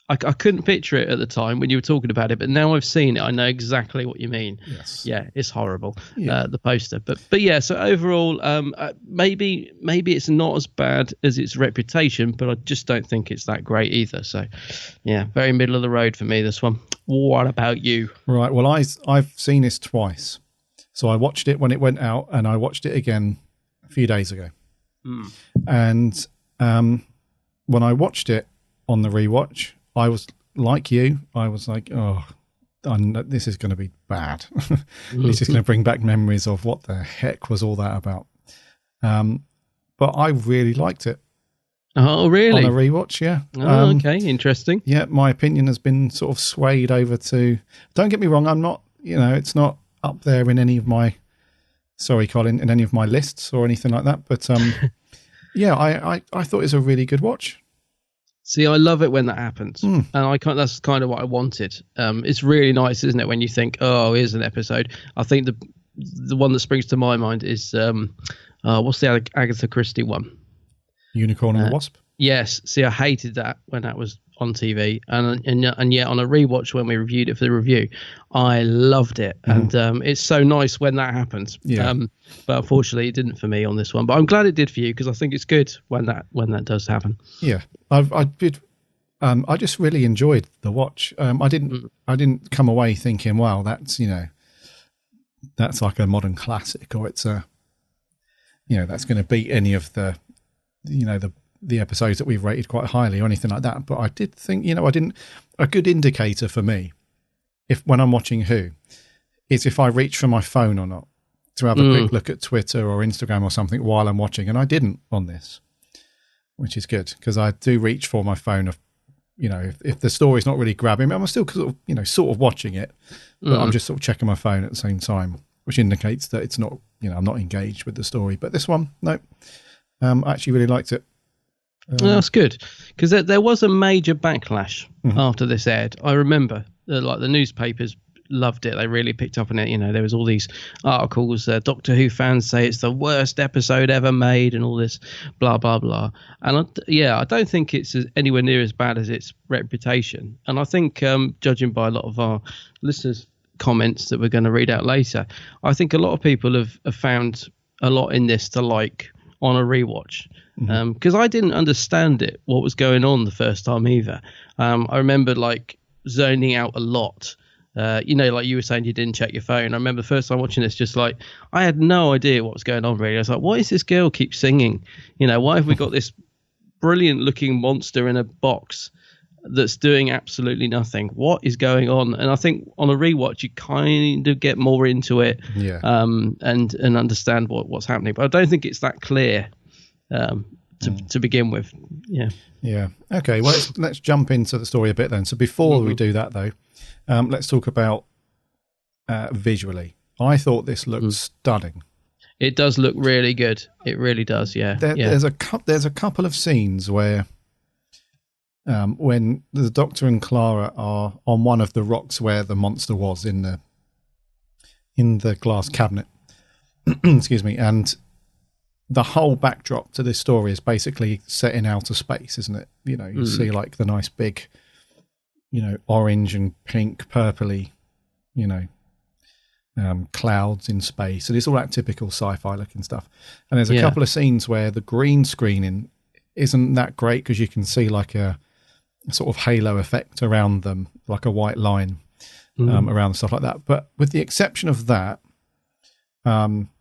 I couldn't picture it at the time when you were talking about it, but now I've seen it, I know exactly what you mean. Yes. Yeah, it's horrible, the poster. But yeah, so overall, maybe it's not as bad as its reputation, but I just don't think it's that great either. So, yeah, very middle of the road for me, this one. What about you? Right, well, I've seen this twice. So I watched it when it went out, and I watched it again a few days ago. And when I watched it on the rewatch, I was like you. I was like, this is going to be bad. This is going to bring back memories of what the heck was all that about. But I really liked it. Oh, really? On a rewatch, yeah. Oh, okay, interesting. Yeah, my opinion has been sort of swayed over to. Don't get me wrong. I'm not. It's not up there in any of my. Sorry, Colin, in any of my lists or anything like that. But yeah, I thought it was a really good watch. See, I love it when that happens, and that's kind of what I wanted. It's really nice, isn't it, when you think, oh, here's an episode. I think the one that springs to my mind is what's the Agatha Christie one? Unicorn and the Wasp. Yes. See, I hated that when that was on TV, and yet on a rewatch when we reviewed it for the review, I loved it, and it's so nice when that happens. Yeah. But unfortunately, it didn't for me on this one. But I'm glad it did for you because I think it's good when that does happen. Yeah, I did. I just really enjoyed the watch. I didn't come away thinking, wow, that's that's like a modern classic, or it's that's going to beat any of the the episodes that we've rated quite highly or anything like that. But I did think, a good indicator for me, when I'm watching Who, is if I reach for my phone or not, to have a quick look at Twitter or Instagram or something while I'm watching. And I didn't on this, which is good because I do reach for my phone if the story's not really grabbing me, I'm still sort of watching it, but I'm just sort of checking my phone at the same time, which indicates that it's not, I'm not engaged with the story. But this one, no, I actually really liked it. That's good, because there was a major backlash after this aired. I remember, like the newspapers loved it. They really picked up on it. There was all these articles. Doctor Who fans say it's the worst episode ever made, and all this blah blah blah. And I don't think it's anywhere near as bad as its reputation. And I think, judging by a lot of our listeners' comments that we're going to read out later, I think a lot of people have found a lot in this to like on a rewatch. Because I didn't understand what was going on the first time either. I remember like zoning out a lot. Like you were saying, you didn't check your phone. I remember the first time watching this, just like I had no idea what was going on really. I was like, why is this girl keep singing? Why have we got this brilliant looking monster in a box that's doing absolutely nothing? What is going on? And I think on a rewatch you kind of get more into it, and understand what's happening. But I don't think it's that clear to begin with. Yeah. Okay. Well, let's jump into the story a bit then. So before we do that though, let's talk about visually. I thought this looked stunning. It does look really good. It really does. Yeah. There's a couple of scenes where, when the Doctor and Clara are on one of the rocks where the monster was in the glass cabinet. Excuse me, and the whole backdrop to this story is basically set in outer space, isn't it? You see like the nice big, orange and pink, purpley, clouds in space. And it's all that typical sci-fi looking stuff. And there's a couple of scenes where the green screening isn't that great because you can see like a sort of halo effect around them, like a white line around stuff like that. But with the exception of that,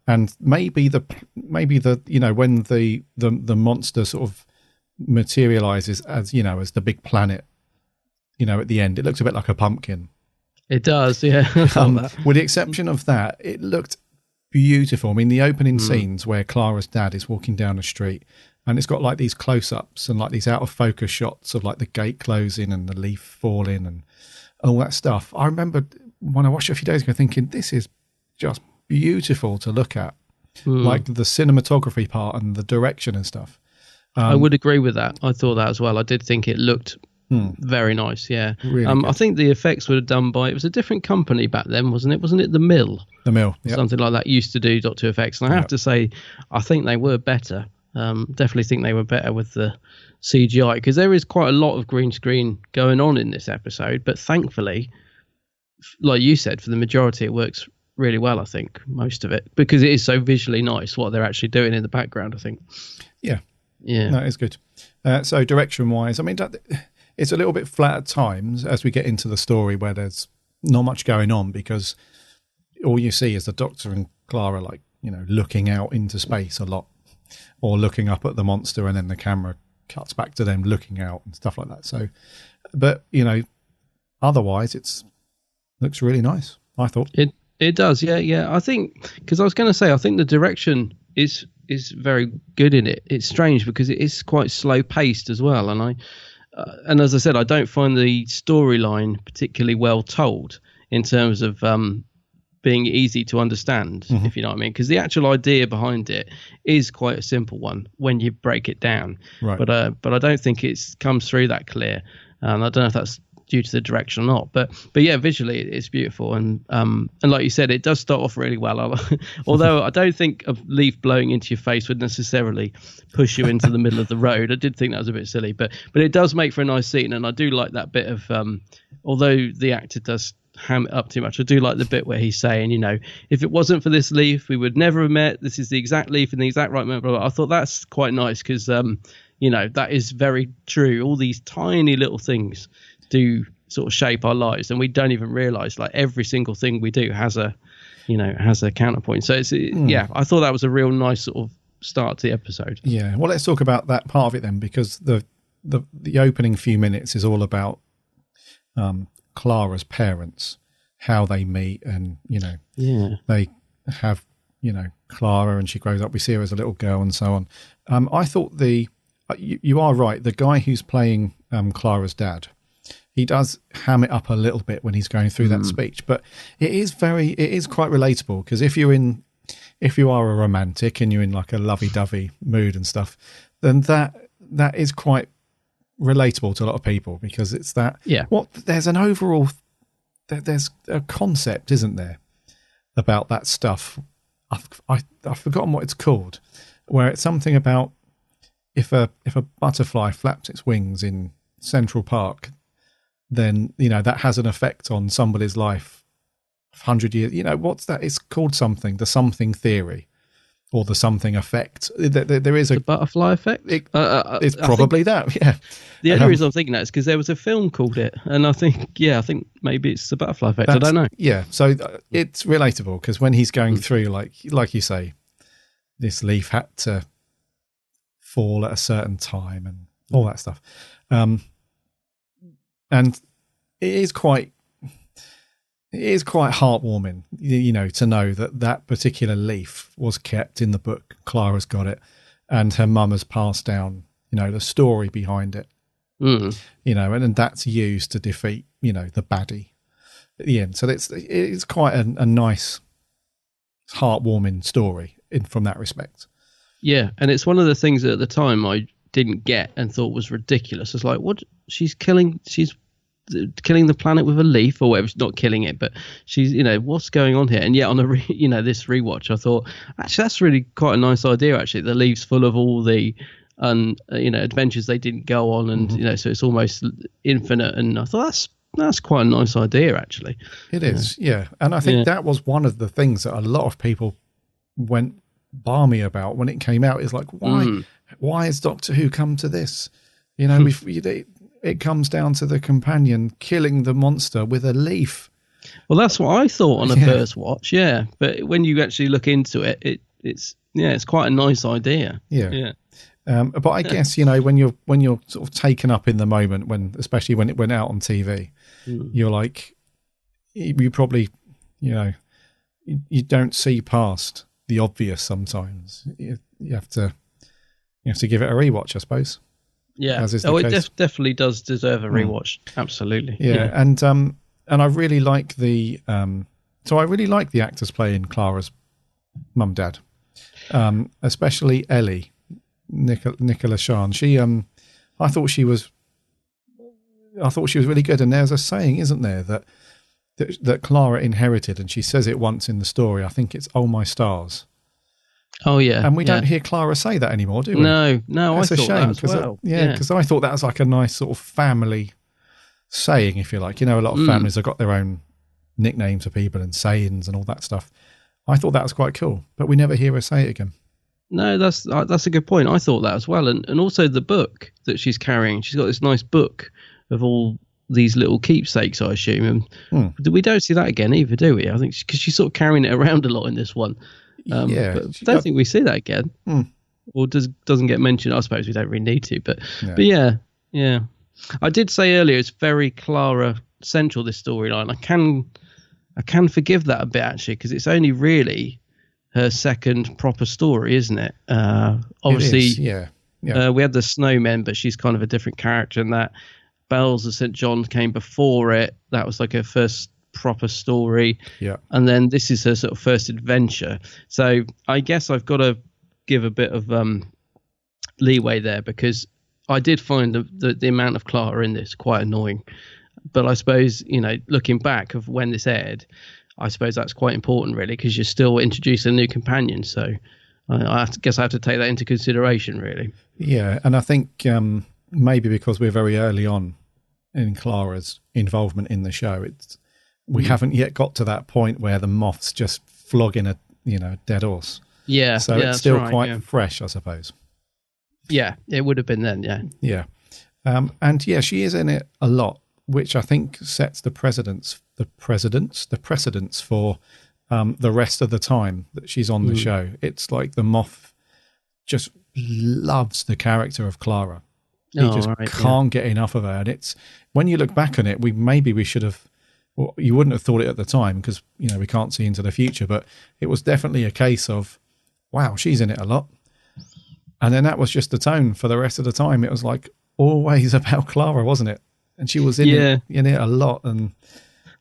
and maybe the when the monster sort of materializes as as the big planet, at the end, it looks a bit like a pumpkin. It does, yeah. With the exception of that, it looked beautiful. I mean, the opening scenes where Clara's dad is walking down the street, and it's got like these close-ups and like these out of focus shots of like the gate closing and the leaf falling and all that stuff. I remember when I watched it a few days ago thinking, this is just beautiful to look at, like the cinematography part and the direction and stuff. I would agree with that. I thought that as well. I did think it looked very nice. Yeah. Really I think the effects were done by, it was a different company back then, wasn't it? Wasn't it The Mill? The Mill, yep. Something like that used to do Doctor effects. And I have to say, I think they were better. Definitely think they were better with the CGI, because there is quite a lot of green screen going on in this episode. But thankfully, like you said, for the majority, it works really well. I think most of it, because it is so visually nice what they're actually doing in the background. I think. Yeah. No, it's good. So direction wise, I mean, it's a little bit flat at times as we get into the story where there's not much going on, because all you see is the Doctor and Clara looking out into space a lot, or looking up at the monster, and then the camera cuts back to them looking out and stuff like that. So, but otherwise it looks really nice, I thought. It does, yeah. I think, because I was going to say, I think the direction is very good in it. It's strange because it is quite slow paced as well, and as I said, I don't find the storyline particularly well told in terms of being easy to understand, if you know what I mean. Because the actual idea behind it is quite a simple one when you break it down, right? But I don't think it comes through that clear. I don't know if that's due to the direction or not, but yeah, visually it's beautiful, and like you said, it does start off really well. Although I don't think a leaf blowing into your face would necessarily push you into the middle of the road. I did think that was a bit silly, but it does make for a nice scene, and I do like that bit of although the actor does ham it up too much, I do like the bit where he's saying, if it wasn't for this leaf, we would never have met. This is the exact leaf in the exact right moment. I thought that's quite nice because that is very true. All these tiny little things do sort of shape our lives, and we don't even realize like every single thing we do has a counterpoint. So it's I thought that was a real nice sort of start to the episode. Yeah, well, let's talk about that part of it then, because the opening few minutes is all about Clara's parents, how they meet, and they have Clara, and she grows up, we see her as a little girl and so on. I thought you are right, the guy who's playing Clara's dad. He does ham it up a little bit when he's going through that speech, but it is quite relatable, because if you are a romantic and you're in like a lovey-dovey mood and stuff, then that is quite relatable to a lot of people, because it's that there's an overall there's a concept, isn't there, about that stuff. I've forgotten what it's called, where it's something about if a butterfly flaps its wings in Central Park, then that has an effect on somebody's life 100 years. What's that? It's called something, the something theory, or the something effect. There is the butterfly effect. It's probably that. Yeah. The only reason I'm thinking that is because there was a film called it, and I think maybe it's the butterfly effect. I don't know. Yeah. So it's relatable, because when he's going through, like you say, this leaf had to fall at a certain time and all that stuff. And it is quite heartwarming, to know that particular leaf was kept in the book. Clara's got it, and her mum has passed down, the story behind it. And that's used to defeat, the baddie at the end. So it's quite a nice, heartwarming story from that respect. Yeah, and it's one of the things that at the time I didn't get and thought was ridiculous. It's like, what? She's killing the planet with a leaf, or whatever. She's not killing it, but she's, what's going on here? And yet on this rewatch, I thought, actually, that's really quite a nice idea. Actually, the leaf's full of all the adventures they didn't go on, and so it's almost infinite. And I thought that's quite a nice idea, actually. It is, yeah. And I think that was one of the things that a lot of people went balmy about when it came out. Is like, why has Doctor Who come to this? It comes down to the companion killing the monster with a leaf. Well, that's what I thought on a first watch, but when you actually look into it, it's quite a nice idea. But I guess when you're sort of taken up in the moment, especially when it went out on TV, you're like, you probably you don't see past the obvious sometimes. You have to give it a rewatch, I suppose. Yeah. It definitely does deserve a rewatch. Absolutely. Yeah. And I really like the actors playing Clara's mum dad, especially Ellie, Nicola Shan. I thought she was really good. And there's a saying, isn't there, that Clara inherited, and she says it once in the story. I think it's "Oh my stars." Oh yeah, and we don't hear Clara say that anymore, do we? No, that's I thought a shame, that as well. Because I thought that was like a nice sort of family saying, if you like. A lot of families have got their own nicknames for people and sayings and all that stuff. I thought that was quite cool, but we never hear her say it again. No, that's a good point. I thought that as well, and also the book that she's carrying. She's got this nice book of all these little keepsakes, I assume. And we don't see that again either, do we? I think because she's sort of carrying it around a lot in this one. But I don't think we see that again, or doesn't get mentioned. I suppose we don't really need to, but yeah. I did say earlier it's very Clara central, this storyline. I can forgive that a bit, actually, because it's only really her second proper story, isn't it? Obviously, it is, we had the Snowmen, but she's kind of a different character in that. Bells of St. John came before it. That was like her first proper story, and then this is her sort of first adventure. So I guess I've got to give a bit of leeway there, because I did find the amount of Clara in this quite annoying. But I suppose, looking back of when this aired, I suppose that's quite important, really, because you're still introducing a new companion. So I guess I have to take that into consideration, really. Yeah, and I think maybe because we're very early on in Clara's involvement in the show, we haven't yet got to that point where the moth's just flogging a dead horse. Yeah. So it's still quite fresh, I suppose. Yeah, it would have been then. Yeah. Yeah. And she is in it a lot, which I think sets the precedence for the rest of the time that she's on the show. It's like the moth just loves the character of Clara. He can't get enough of her. And it's, when you look back on it, we should have, well, you wouldn't have thought it at the time, because we can't see into the future, but it was definitely a case of, wow, she's in it a lot. And then that was just the tone for the rest of the time. It was like, always about Clara, wasn't it? And she was in it a lot. And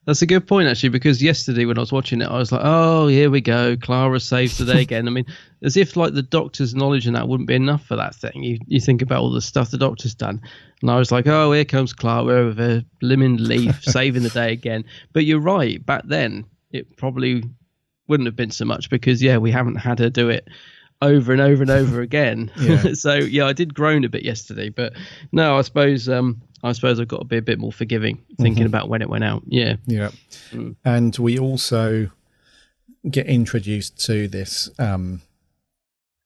that's a good point, actually, because yesterday when I was watching it, I was like, oh, here we go. Clara saves the day again. I mean, as if like the Doctor's knowledge and that wouldn't be enough for that thing. You think about all the stuff the Doctor's done. And I was like, oh, here comes Clara with a lemon leaf saving the day again. But you're right. Back then, it probably wouldn't have been so much because, we haven't had her do it over and over and over again. So, I did groan a bit yesterday. But no, I suppose I've got to be a bit more forgiving thinking about when it went out. Yeah. And we also get introduced to this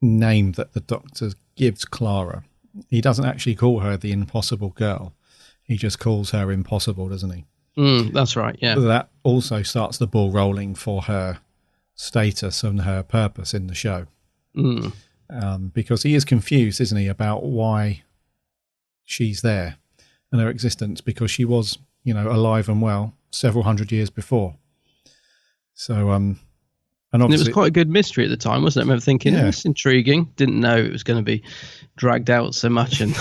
name that the Doctor gives Clara. He doesn't actually call her the Impossible Girl. He just calls her Impossible, doesn't he? That's right, yeah. That also starts the ball rolling for her status and her purpose in the show. Because he is confused, isn't he, about why she's there and her existence, because she was, alive and well several hundred years before. So, and obviously, it was quite a good mystery at the time, wasn't it? I remember thinking, it's intriguing. Didn't know it was going to be dragged out so much and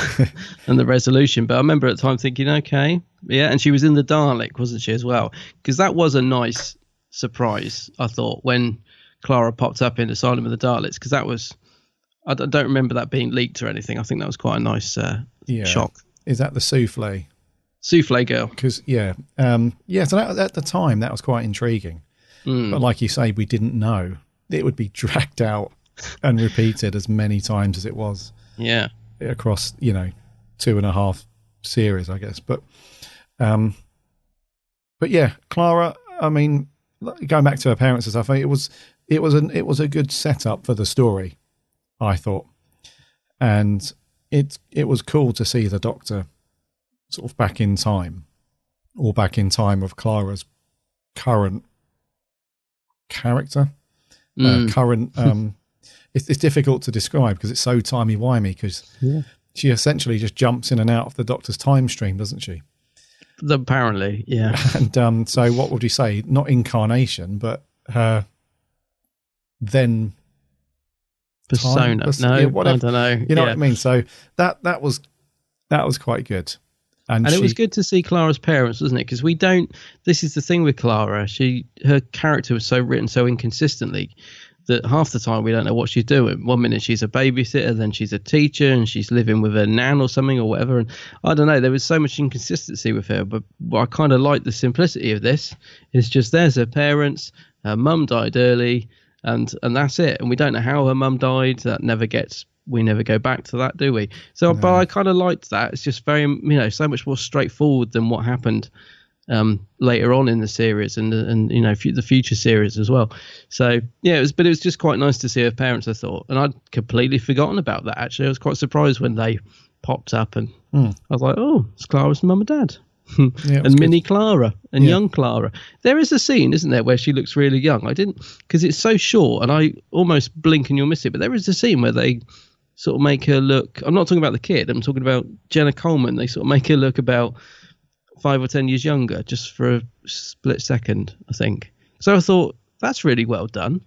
and the resolution. But I remember at the time thinking, okay, and she was in the Dalek, wasn't she, as well? Because that was a nice surprise, I thought, when Clara popped up in Asylum of the Daleks, because that was, I don't remember that being leaked or anything. I think that was quite a nice shock. Is that the souffle? Souffle girl. Because, so that, at the time, that was quite intriguing. But like you say, we didn't know. It would be dragged out and repeated as many times as it was. Yeah. Across, 2.5 series, I guess. But Clara, I mean, going back to her parents and stuff, it was a good setup for the story, I thought. And it was cool to see the Doctor sort of back in time of Clara's current character. It's difficult to describe because it's so timey-wimey, because she essentially just jumps in and out of the Doctor's time stream, doesn't she? Apparently, yeah. And so what would you say? Not incarnation, but her then persona. I don't know. You know what I mean? So that was quite good. And it was good to see Clara's parents, wasn't it? Because this is the thing with Clara. Her character was so written so inconsistently that half the time we don't know what she's doing. 1 minute she's a babysitter, then she's a teacher, and she's living with a nan or something or whatever. And I don't know, there was so much inconsistency with her, but I kind of like the simplicity of this. It's just there's her parents, her mum died early, and that's it. And we don't know how her mum died. We never go back to that, do we? So, no. But I kind of liked that. It's just very, so much more straightforward than what happened later on in the series and the future series as well. So it was just quite nice to see her parents, I thought, and I'd completely forgotten about that. Actually, I was quite surprised when they popped up, and I was like, oh, it's Clara's mum and dad. And mini Clara and young Clara. There is a scene, isn't there, where she looks really young. I didn't, because it's so short and I almost blink and you'll miss it, but there is a scene where they sort of make her look, I'm not talking about the kid, I'm talking about Jenna Coleman. They sort of make her look about 5 or 10 years younger just for a split second, I think. So I thought, that's really well done.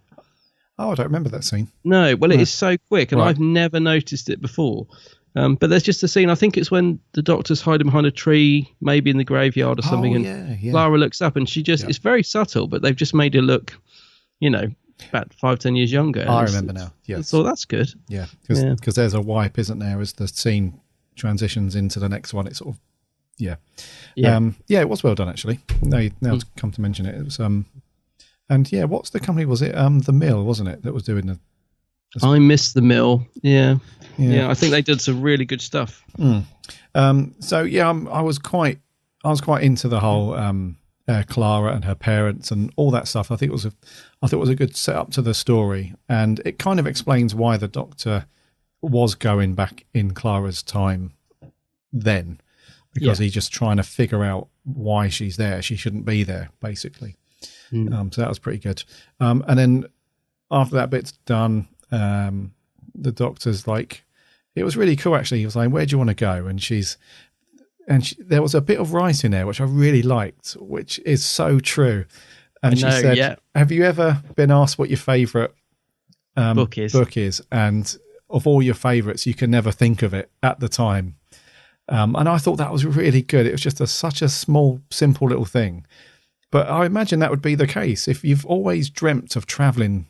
Oh, I don't remember that scene. No, well, it is so quick, and I've never noticed it before. But there's just a scene, I think it's when the Doctor's hiding behind a tree, maybe in the graveyard or something, and Clara looks up and she just, it's very subtle, but they've just made her look, about 5-10 years younger. I remember now, yes. So that's good. Yeah, because there's a wipe, isn't there, as the scene transitions into the next one. It's sort of, it was well done, actually. Now to come to mention it. It was, what's the company, was it The Mill, wasn't it, that was doing the... I missed The Mill, yeah, I think they did some really good stuff. I was quite into the whole Clara and her parents and all that stuff. I thought it was a good setup to the story, and it kind of explains why the Doctor was going back in Clara's time then, because he's just trying to figure out why she's there. She shouldn't be there, basically. So that was pretty good. And then after that bit's done, the Doctor's like, it was really cool actually. He was like, where do you want to go? And there was a bit of writing there which I really liked, which is so true. And she said, have you ever been asked what your favourite book is? And of all your favourites, you can never think of it at the time. And I thought that was really good. It was just such a small, simple little thing. But I imagine that would be the case if you've always dreamt of traveling,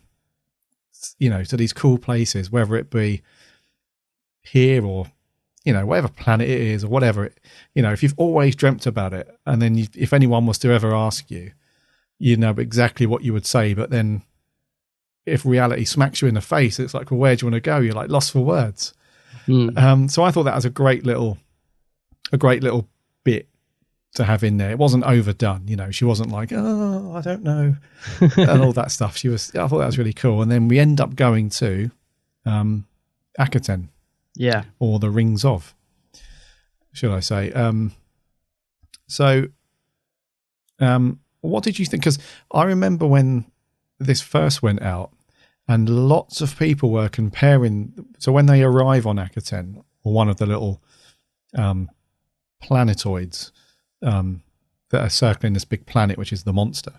to these cool places, whether it be here or, whatever planet it is or whatever. If you've always dreamt about it, and then if anyone was to ever ask you, you know exactly what you would say. But then if reality smacks you in the face, it's like, well, where do you want to go? You're like lost for words. So I thought that was a great little bit to have in there. It wasn't overdone, she wasn't like, oh, I don't know, and all that stuff. I thought that was really cool. And then we end up going to Akhaten, or the Rings of, should I say. What did you think? Because I remember when this first went out, and lots of people were comparing. So when they arrive on Akhaten, or one of the little planetoids that are circling this big planet, which is the monster,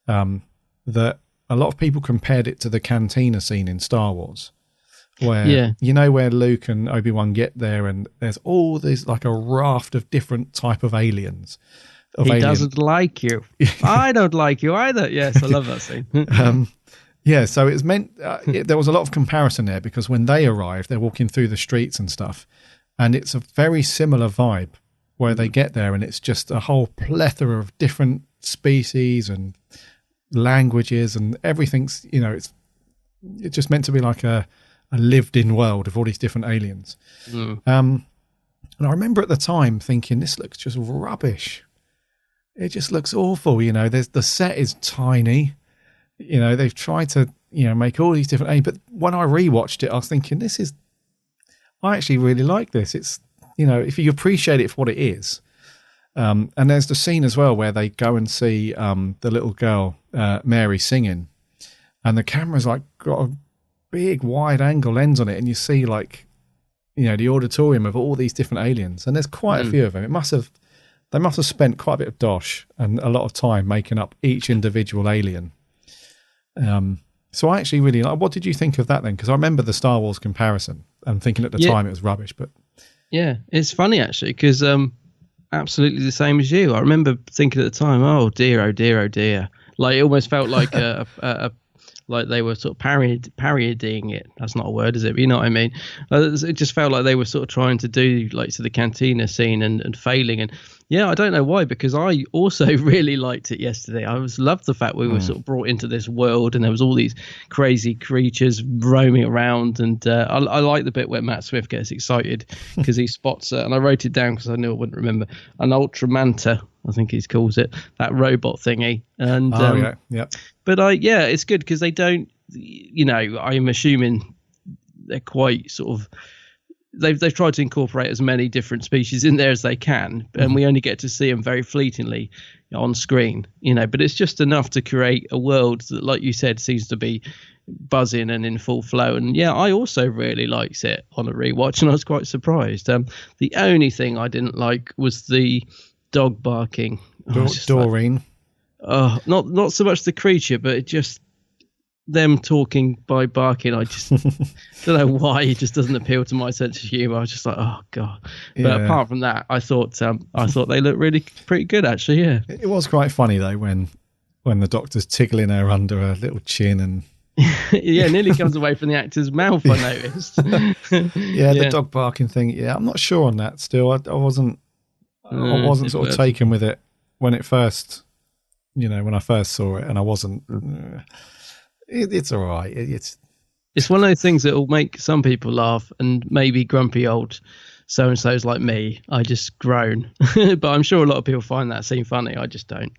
that a lot of people compared it to the cantina scene in Star Wars, where where Luke and Obi-Wan get there, and there's all these like a raft of different type of aliens. Doesn't like you. I don't like you either. Yes, I love that scene. So it's meant there was a lot of comparison there, because when they arrive, they're walking through the streets and stuff, and it's a very similar vibe where they get there, and it's just a whole plethora of different species and languages, and everything's, it's just meant to be like a lived-in world of all these different aliens. And I remember at the time thinking, this looks just rubbish. It just looks awful. The set is tiny. They've tried to, make all these different aliens, but when I rewatched it, I was thinking, I actually really like this. It's, if you appreciate it for what it is. And there's the scene as well where they go and see the little girl, Mary, singing, and the camera's like got a big wide angle lens on it, and you see like, the auditorium of all these different aliens, and there's quite a few of them. They must have spent quite a bit of dosh and a lot of time making up each individual alien. So I actually really like. What did you think of that then? Because I remember the Star Wars comparison and thinking at the time it was rubbish, but it's funny actually, because absolutely the same as you. I remember thinking at the time, oh dear, oh dear, oh dear. Like it almost felt like like they were sort of parodying it. That's not a word, is it? But you know what I mean? It just felt like they were sort of trying to do like to the cantina scene and failing. And I don't know why, because I also really liked it yesterday. I loved the fact we were sort of brought into this world, and there was all these crazy creatures roaming around. And I like the bit where Matt Swift gets excited because he spots, and I wrote it down because I knew I wouldn't remember, an Ultramanta, I think he calls it, that robot thingy. And but it's good because they don't, I'm assuming they're quite sort of, they've tried to incorporate as many different species in there as they can, and we only get to see them very fleetingly on screen, but it's just enough to create a world that, like you said, seems to be buzzing and in full flow. And I also really liked it on a rewatch, and I was quite surprised. The only thing I didn't like was the dog barking. Doreen. Not so much the creature, but it just them talking by barking. I just don't know why. It just doesn't appeal to my sense of humour. I was just like, oh god. But apart from that, I thought they looked really pretty good actually. Yeah, it was quite funny though when the doctor's tickling her under her little chin and nearly comes away from the actor's mouth. I noticed. The dog barking thing. Yeah, I'm not sure on that. Still, I wasn't sort of taken with it when it first, when I first saw it, and I wasn't. It's all right. It's one of those things that will make some people laugh, and maybe grumpy old so and so's like me, I just groan. But I'm sure a lot of people find that scene funny. I just don't.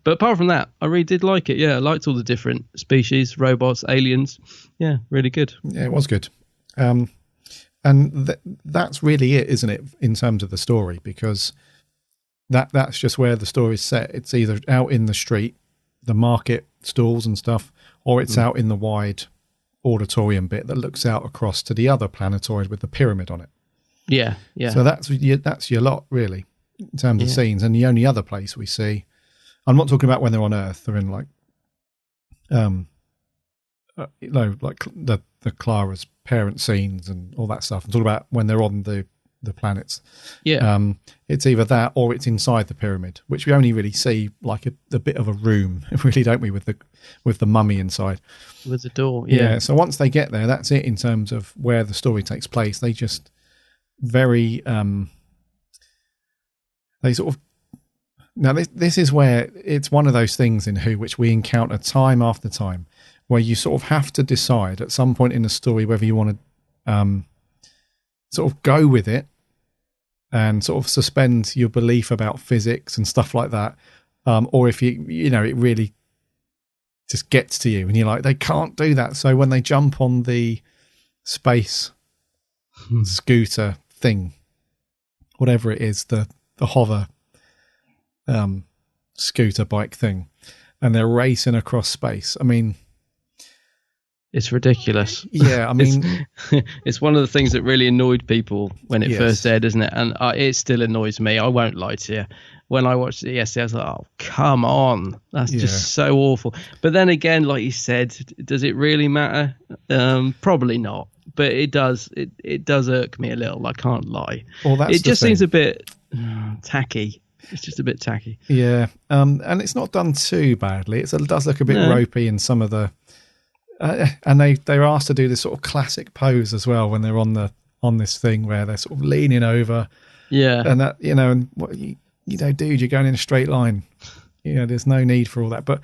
But apart from that, I really did like it. I liked all the different species, robots, aliens. Really good. Yeah, it was good. And that's really it, isn't it, in terms of the story? Because that's just where the story's set. It's either out in the street, the market stalls and stuff, or it's out in the wide auditorium bit that looks out across to the other planetoid with the pyramid on it. Yeah. So that's your lot, really, in terms of scenes. And the only other place we see, I'm not talking about when they're on Earth. They're in like, like the Clara's parent scenes and all that stuff. I'm talking about when they're on the the planets. Yeah. It's either that or it's inside the pyramid, which we only really see like a bit of a room, really, don't we, with the mummy inside. With the door, yeah. So once they get there, that's it in terms of where the story takes place. They just very they sort of now this is where it's one of those things in Who which we encounter time after time, where you sort of have to decide at some point in the story whether you want to sort of go with it and sort of suspend your belief about physics and stuff like that, or if you know it really just gets to you and you're like, they can't do that. So when they jump on the space scooter thing, whatever it is, the hover scooter bike thing, and they're racing across space, I mean, it's ridiculous. Yeah, I mean, it's one of the things that really annoyed people when it first aired, isn't it? And it still annoys me. I won't lie to you. When I watched it yesterday, I was like, "Oh, come on, that's just so awful." But then again, like you said, does it really matter? Probably not. But it does. It does irk me a little. I can't lie. Well, that's it just seems a bit tacky. It's just a bit tacky. Yeah, and it's not done too badly. It does look a bit ropey in some of the. And they're asked to do this sort of classic pose as well when they're on this thing where they're sort of leaning over. Yeah, and that and what you know, dude, you're going in a straight line. There's no need for all that, but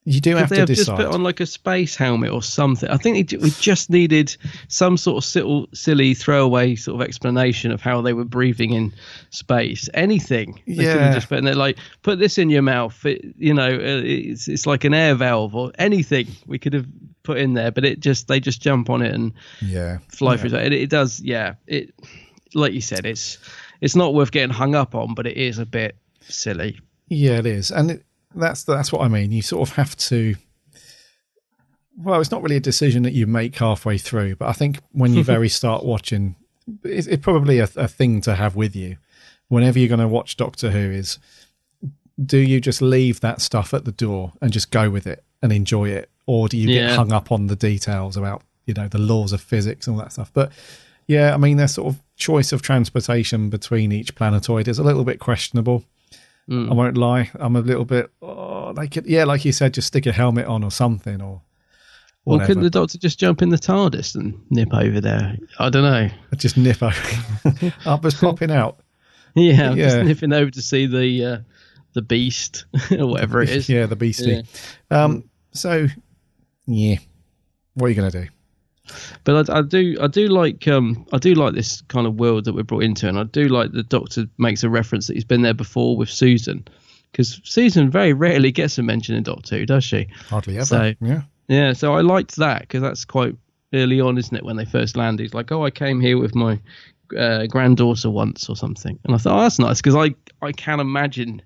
you do have to decide. Just put on like a space helmet or something. I think we just needed some sort of silly throwaway sort of explanation of how they were breathing in space. Anything. They could have just put in there, like, put this in your mouth. It's like an air valve or anything we could have put in there, but they just jump on it and fly through. It does. Yeah. It, like you said, it's not worth getting hung up on, but it is a bit silly. Yeah, it is. And that's what I mean. You sort of have to, well, it's not really a decision that you make halfway through, but I think when you very start watching, it's probably a thing to have with you whenever you're going to watch Doctor Who is, do you just leave that stuff at the door and just go with it and enjoy it? Or do you get hung up on the details about, the laws of physics and all that stuff? But yeah, I mean, their sort of choice of transportation between each planetoid is a little bit questionable. I won't lie. I'm a little bit, they could, like you said, just stick a helmet on or something or whatever. Or couldn't the Doctor just jump in the TARDIS and nip over there? I don't know. Just nip over. Just popping out. Yeah, just nipping over to see the beast or whatever it is. Yeah, the beastie. Yeah. So, yeah, what are you going to do? But I do like this kind of world that we're brought into, and I do like the Doctor makes a reference that he's been there before with Susan, because Susan very rarely gets a mention in Doctor Who, does she? Hardly ever. So, yeah. So I liked that because that's quite early on, isn't it? When they first land, he's like, "Oh, I came here with my granddaughter once or something," and I thought, "Oh, that's nice," because I can imagine.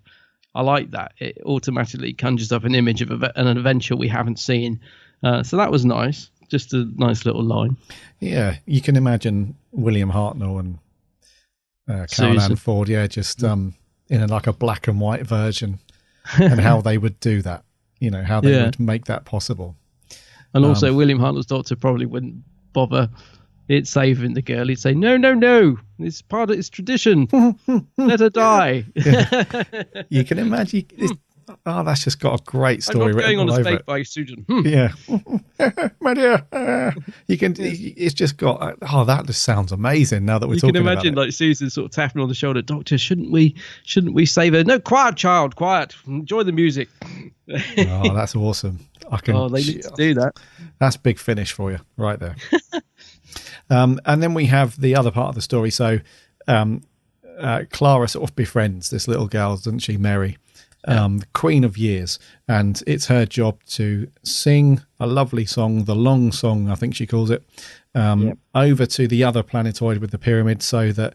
I like that. It automatically conjures up an image of an adventure we haven't seen. So that was nice. Just a nice little line. Yeah, you can imagine William Hartnell and Carol Ann Ford, just in like a black and white version, and how they would do that. How they would make that possible. And also, William Hartnell's Doctor probably wouldn't bother saving the girl. He'd say, "No, it's part of its tradition. Let her die." You can imagine. That's just got a great story. I'm not going on a fake by Susan. Yeah, my dear. You can. It's just got. That just sounds amazing. Now that we're talking about it, you can imagine like Susan sort of tapping on the shoulder. "Doctor, shouldn't we save her?" "No, quiet, child, quiet. Enjoy the music." That's awesome. They need to do that. That's Big Finish for you, right there. And then we have the other part of the story. So, Clara sort of befriends this little girl, doesn't she, Mary? Queen of Years, and it's her job to sing a lovely song, the long song I think she calls it, over to the other planetoid with the pyramid, so that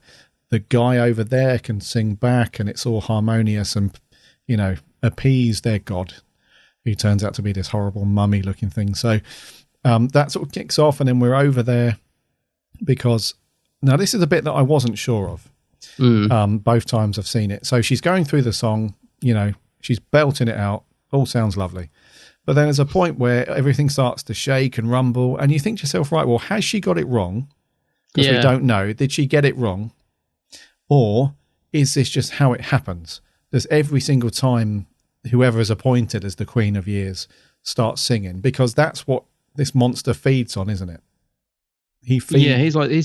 the guy over there can sing back and it's all harmonious and appease their god, who turns out to be this horrible mummy looking thing. So that sort of kicks off, and then we're over there because now this is a bit that I wasn't sure of both times I've seen it. So she's going through the song, she's belting it out, all sounds lovely. But then there's a point where everything starts to shake and rumble, and you think to yourself, right, well, has she got it wrong? Because we don't know. Did she get it wrong? or is this just how it happens? There's every single time whoever is appointed as the Queen of Years starts singing, because that's what this monster feeds on, isn't it? He's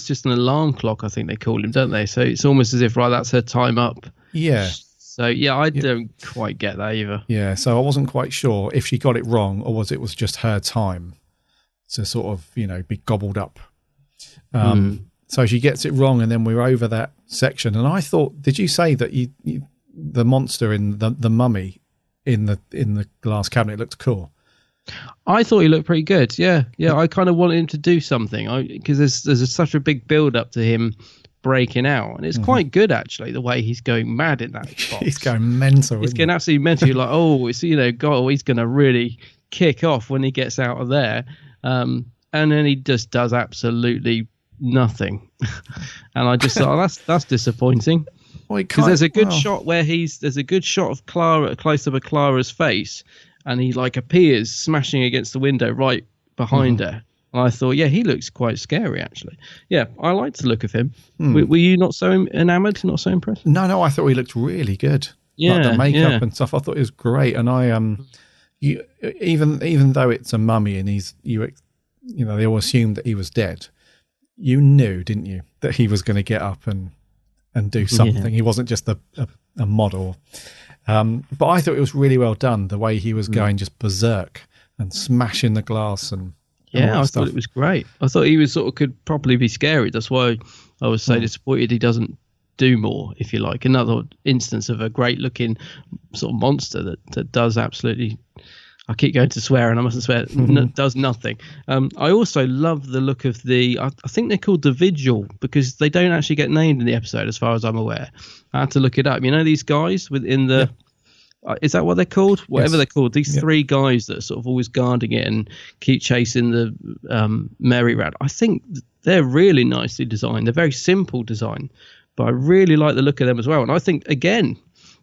just an alarm clock, I think they call him, don't they? So it's almost as if, right, that's her time up. Yeah. So I don't quite get that either. Yeah, so I wasn't quite sure if she got it wrong, or was just her time to sort of, be gobbled up. So she gets it wrong, and then we're over that section. And I thought, did you say that the monster in the mummy in the glass cabinet looked cool? I thought he looked pretty good. Yeah. I kind of wanted him to do something because there's such a big build up to him breaking out, and it's quite good actually. The way he's going mad in that box. He's going mental. He's going absolutely mental. You're like, it's he's going to really kick off when he gets out of there, and then he just does absolutely nothing. And I just thought, that's disappointing. Because there's a good shot where there's a good shot of Clara, close up of Clara's face, and he like appears smashing against the window right behind her. And I thought, he looks quite scary actually. Yeah, I liked the look of him. Were you not so enamored, not so impressed? No, I thought he looked really good. Yeah, like the makeup and stuff. I thought it was great. And I even though it's a mummy and they all assumed that he was dead, you knew, didn't you, that he was going to get up and do something. Yeah. He wasn't just a model. But I thought it was really well done, the way he was going just berserk and smashing the glass and I thought it was great. I thought he was could properly be scary. That's why I was so disappointed he doesn't do more, if you like. Another instance of a great looking sort of monster that does absolutely, I keep going to swear and I mustn't swear, does nothing. I also love the look of I think they're called the Vigil, because they don't actually get named in the episode as far as I'm aware. I had to look it up. These guys within the... is that what they're called? Whatever they're called. These three guys that are sort of always guarding it and keep chasing the merry rat. I think they're really nicely designed. They're very simple design, but I really like the look of them as well. And I think, again,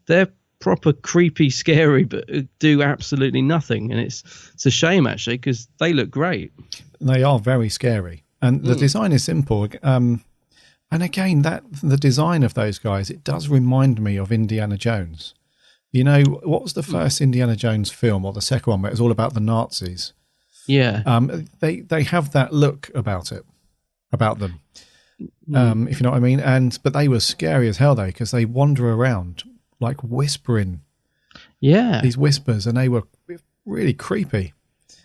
they're proper creepy, scary, but do absolutely nothing. And it's a shame, actually, because they look great. They are very scary. And the design is simple. And again, the design of those guys, it does remind me of Indiana Jones. What was the first Indiana Jones film, or the second one, where it was all about the Nazis? Yeah. They have that look about them, if you know what I mean. But they were scary as hell, though, because they wander around like whispering. Yeah. These whispers, and they were really creepy.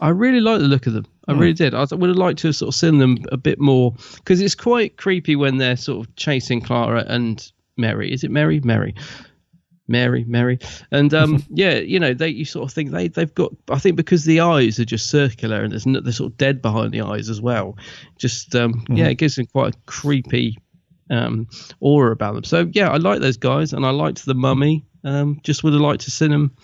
I really like the look of them. I really did. I would have liked to have sort of seen them a bit more, because it's quite creepy when they're sort of chasing Clara and Mary. Is it Mary? Mary. And you sort of think they've got, I think because the eyes are just circular and they're sort of dead behind the eyes as well, just it gives them quite a creepy aura about them. So I like those guys, and I liked the mummy. Just would have liked to see them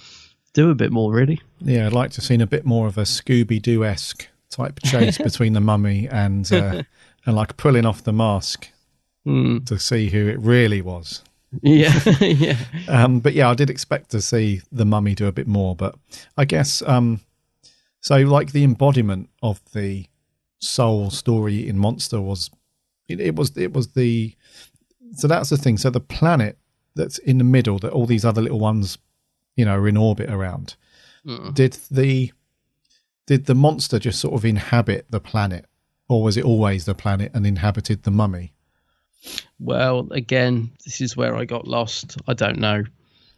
do a bit more, really. I'd like to have seen a bit more of a Scooby-Doo-esque type chase between the mummy and like pulling off the mask to see who it really was. Yeah. But I did expect to see the mummy do a bit more, but I guess so like the embodiment of the soul story in Monster was the, so that's the thing. So the planet that's in the middle that all these other little ones are in orbit around, did the monster just sort of inhabit the planet, or was it always the planet and inhabited the mummy? Well, again, this is where I got lost. I don't know.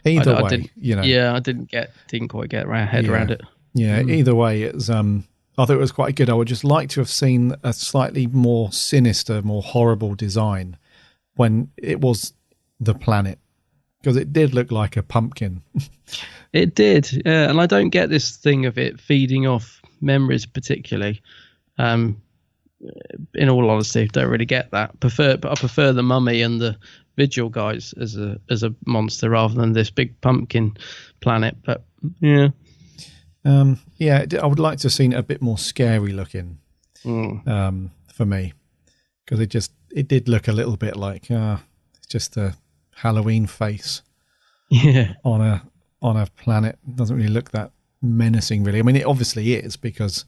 Either I way, didn't, I didn't quite get my head around it. Yeah, either way, it's I thought it was quite good. I would just like to have seen a slightly more sinister, more horrible design when it was the planet, because it did look like a pumpkin. It did, yeah. And I don't get this thing of it feeding off memories particularly. In all honesty, don't really get that. But I prefer the mummy and the Vigil guys as a monster rather than this big pumpkin planet. But I would like to have seen it a bit more scary looking for me, because it did look a little bit like it's just a Halloween face on a planet. It doesn't really look that menacing, really. I mean, it obviously is, because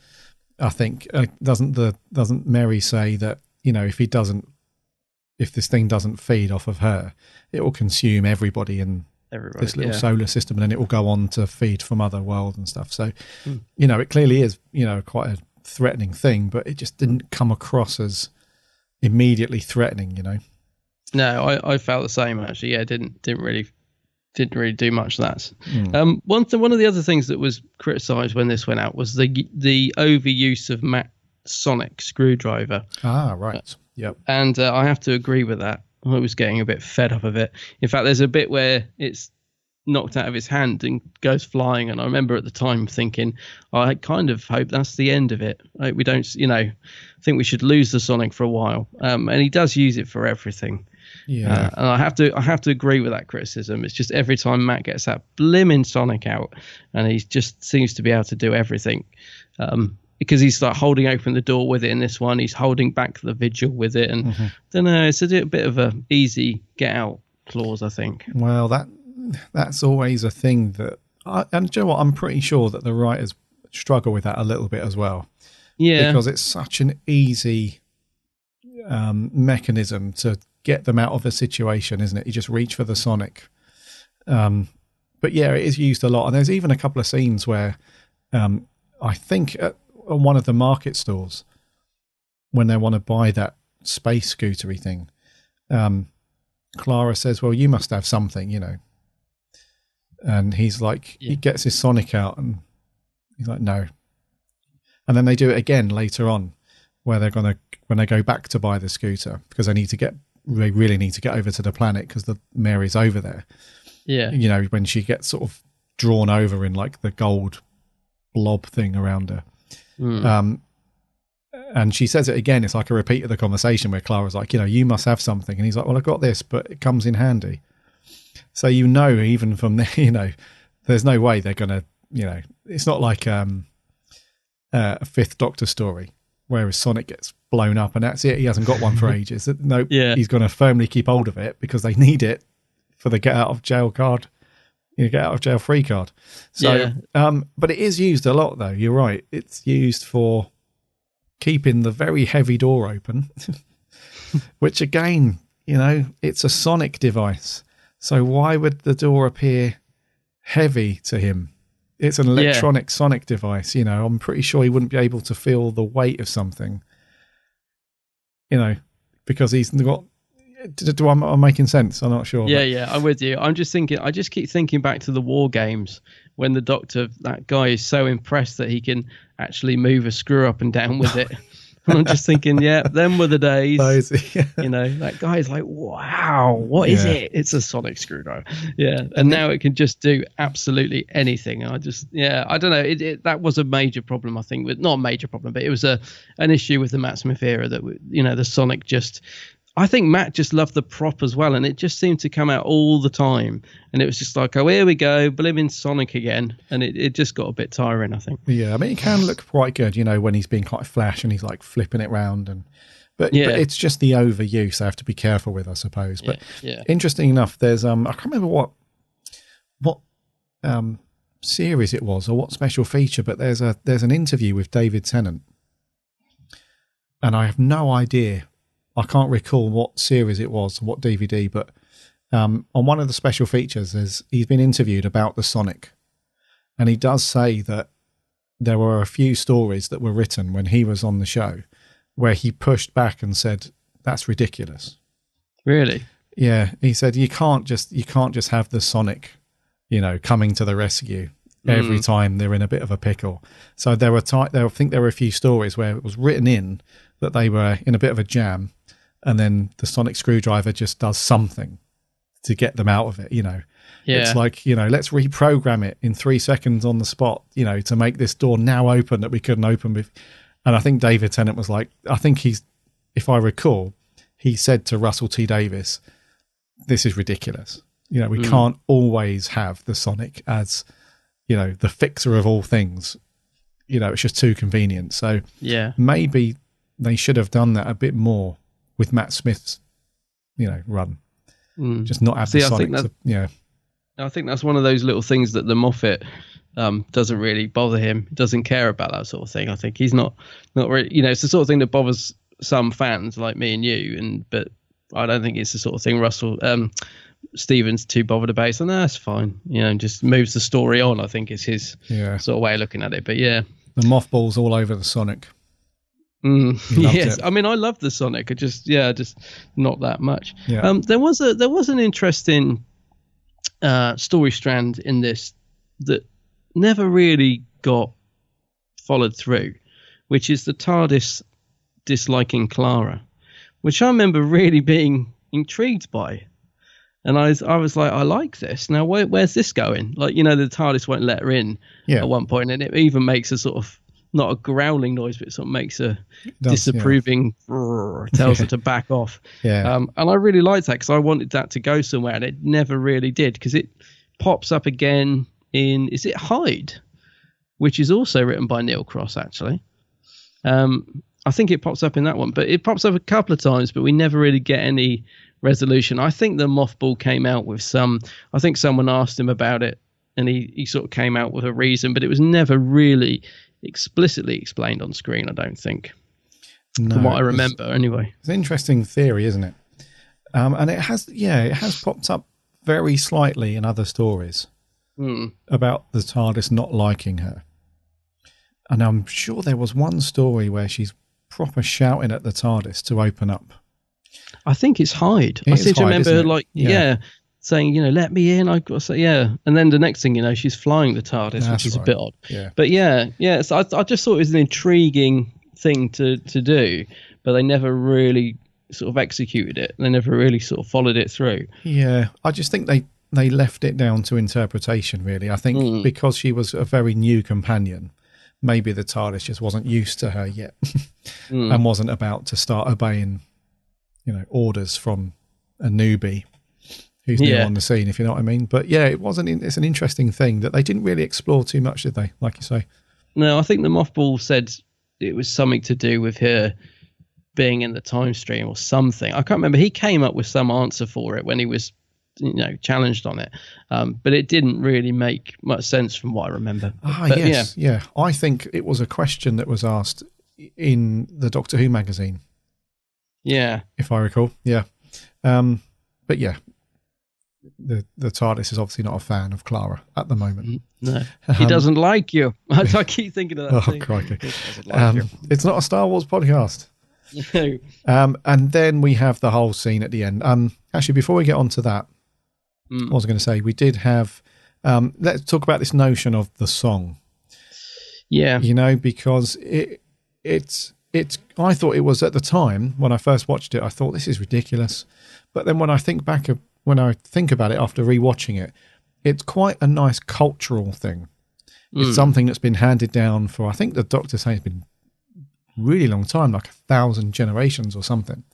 I think doesn't Mary say that if he doesn't if this thing doesn't feed off of her, it will consume everybody in this little solar system, and then it will go on to feed from other worlds and stuff. So, it clearly is, quite a threatening thing, but it just didn't come across as immediately threatening, No, I felt the same actually. Yeah, didn't really do much of that. One of the other things that was criticised when this went out was the overuse of Matt's sonic screwdriver. Ah, right. Yep. And I have to agree with that. I was getting a bit fed up of it. In fact, there's a bit where it's knocked out of his hand and goes flying, and I remember at the time thinking, I kind of hope that's the end of it. Like, we don't, I think we should lose the Sonic for a while. And he does use it for everything. Yeah. And I have to agree with that criticism. It's just every time Matt gets that blimmin' Sonic out, and he just seems to be able to do everything. Because he's like holding open the door with it in this one, he's holding back the vigil with it, and I don't know, it's a bit of a easy get out clause, I think. Well, that's always a thing that, and do you know what? I'm pretty sure that the writers struggle with that a little bit as well. Yeah, because it's such an easy mechanism to get them out of a situation, isn't it? You just reach for the Sonic. But yeah, it is used a lot, and there's even a couple of scenes where I think at one of the market stores, when they want to buy that space scootery thing, Clara says, well, you must have something, and he's like, he gets his Sonic out, and he's like, no. And then they do it again later on, where when they go back to buy the scooter, because they really need to get over to the planet because the Mary's over there. Yeah. When she gets sort of drawn over in like the gold blob thing around her. And she says it again. It's like a repeat of the conversation where Clara's like, you must have something. And he's like, well, I've got this, but it comes in handy. So, even from there, there's no way they're going to, it's not like a Fifth Doctor story where his Sonic gets blown up and that's it. He hasn't got one for ages. No, he's going to firmly keep hold of it because they need it for the get out of jail card. Get out of jail free card. So, but it is used a lot, though. You're right. It's used for keeping the very heavy door open, which again, it's a sonic device. So why would the door appear heavy to him? It's an electronic sonic device. I'm pretty sure he wouldn't be able to feel the weight of something, because he's got. Am I making sense? I'm not sure. Yeah, I'm with you. I'm just thinking. I just keep thinking back to the War Games when the Doctor, that guy, is so impressed that he can actually move a screw up and down with it. And I'm just thinking, them were the days. That guy's like, wow, what is it? It's a sonic screwdriver. Yeah, and now it can just do absolutely anything. I don't know. That was a major problem, I think. Not a major problem, but it was an issue with the Matt Smith era that the Sonic just. I think Matt just loved the prop as well, and it just seemed to come out all the time. And it was just like, oh, here we go, blimmin' Sonic again. And it just got a bit tiring, I think. Yeah, I mean, it can look quite good, when he's being quite flash and he's like flipping it round. But it's just the overuse I have to be careful with, I suppose. But interesting enough, there's I can't remember what series it was or what special feature, but there's an interview with David Tennant, and I have no idea. I can't recall what series it was, what DVD, but on one of the special features, he's been interviewed about the Sonic, and he does say that there were a few stories that were written when he was on the show where he pushed back and said, "That's ridiculous." Really? Yeah, he said you can't just have the Sonic, coming to the rescue every time they're in a bit of a pickle. So I think there were a few stories where it was written in that they were in a bit of a jam. And then the sonic screwdriver just does something to get them out of it, It's like, let's reprogram it in 3 seconds on the spot, to make this door now open that we couldn't open before. And I think David Tennant was like, if I recall, he said to Russell T Davies, this is ridiculous. We can't always have the Sonic as, the fixer of all things. It's just too convenient. So maybe they should have done that a bit more with Matt Smith's, run. Just not have the Sonic. I think that's one of those little things that the Moffat doesn't really bother him. Doesn't care about that sort of thing. I think he's not really. It's the sort of thing that bothers some fans like me and you. But I don't think it's the sort of thing Russell Stevens too bothered about. So no, that's fine. Just moves the story on. I think is his sort of way of looking at it. But yeah, the mothballs all over the Sonic. Yes, I mean I love the Sonic. Just not that much. Yeah. There was an interesting story strand in this that never really got followed through, which is the TARDIS disliking Clara, which I remember really being intrigued by. And I was like, I like this. Now, where's this going? Like, the TARDIS won't let her in at one point, and it even makes a sort of, not a growling noise, but it sort of makes a disapproving, tells her to back off. Yeah. And I really liked that because I wanted that to go somewhere, and it never really did, because it pops up again in, is it Hyde? Which is also written by Neil Cross, actually. I think it pops up in that one, but it pops up a couple of times, but we never really get any resolution. I think the mothball came out with I think someone asked him about it, and he sort of came out with a reason, but it was never really explicitly explained on screen, I don't think. No, from what I remember, anyway. It's an interesting theory, isn't it? And it has popped up very slightly in other stories about the TARDIS not liking her. And I'm sure there was one story where she's proper shouting at the TARDIS to open up. I think it's Hyde. I seem to remember, saying, let me in. I got to say, yeah. And then the next thing she's flying the TARDIS, which is a bit odd. Yeah. But so I just thought it was an intriguing thing to do, but they never really sort of executed it. They never really sort of followed it through. Yeah, I just think they left it down to interpretation, really. I think because she was a very new companion, maybe the TARDIS just wasn't used to her yet and wasn't about to start obeying, orders from a newbie who's new on the scene, if you know what I mean. But yeah, it's an interesting thing that they didn't really explore too much, did they? Like you say. No, I think the mothball said it was something to do with her being in the time stream or something. I can't remember. He came up with some answer for it when he was, challenged on it. But it didn't really make much sense from what I remember. Yes. Yeah. I think it was a question that was asked in the Doctor Who magazine. Yeah. If I recall. Yeah. But yeah, the TARDIS is obviously not a fan of Clara at the moment. No. He doesn't like you. I keep thinking of that thing. Crikey. He doesn't like you. It's not a Star Wars podcast. No. And then we have the whole scene at the end. Actually, before we get on to that, I was going to say, we did have, let's talk about this notion of the song. Yeah. Because it's, I thought it was, at the time when I first watched it, I thought this is ridiculous. But then when I think about it after rewatching it, it's quite a nice cultural thing. It's something that's been handed down for, I think the Doctor saying it's been a really long time, like 1,000 generations or something.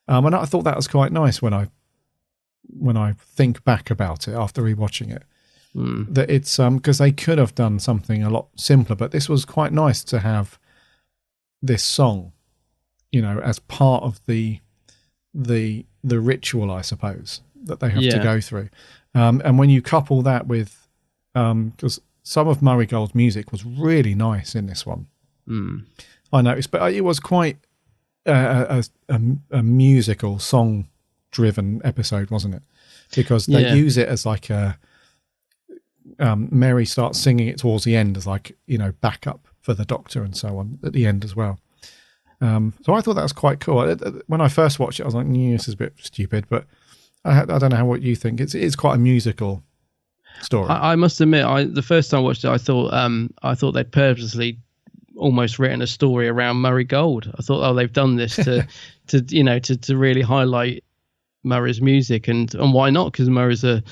And I thought that was quite nice when I think back about it after rewatching it. That it's because they could have done something a lot simpler, but this was quite nice to have this song, as part of the ritual, I suppose, that they have to go through. And when you couple that with, because some of Murray Gold's music was really nice in this one, I noticed, but it was quite a musical, song-driven episode, wasn't it? Because they use it as like a Mary starts singing it towards the end as like backup for the Doctor and so on at the end as well. So I thought that was quite cool. When I first watched it, I was like, this is a bit stupid, but I don't know what you think. It's quite a musical story. I must admit, the first time I watched it, I thought they'd purposely almost written a story around Murray Gold. I thought, they've done this to really highlight Murray's music, and why not? Because Murray's a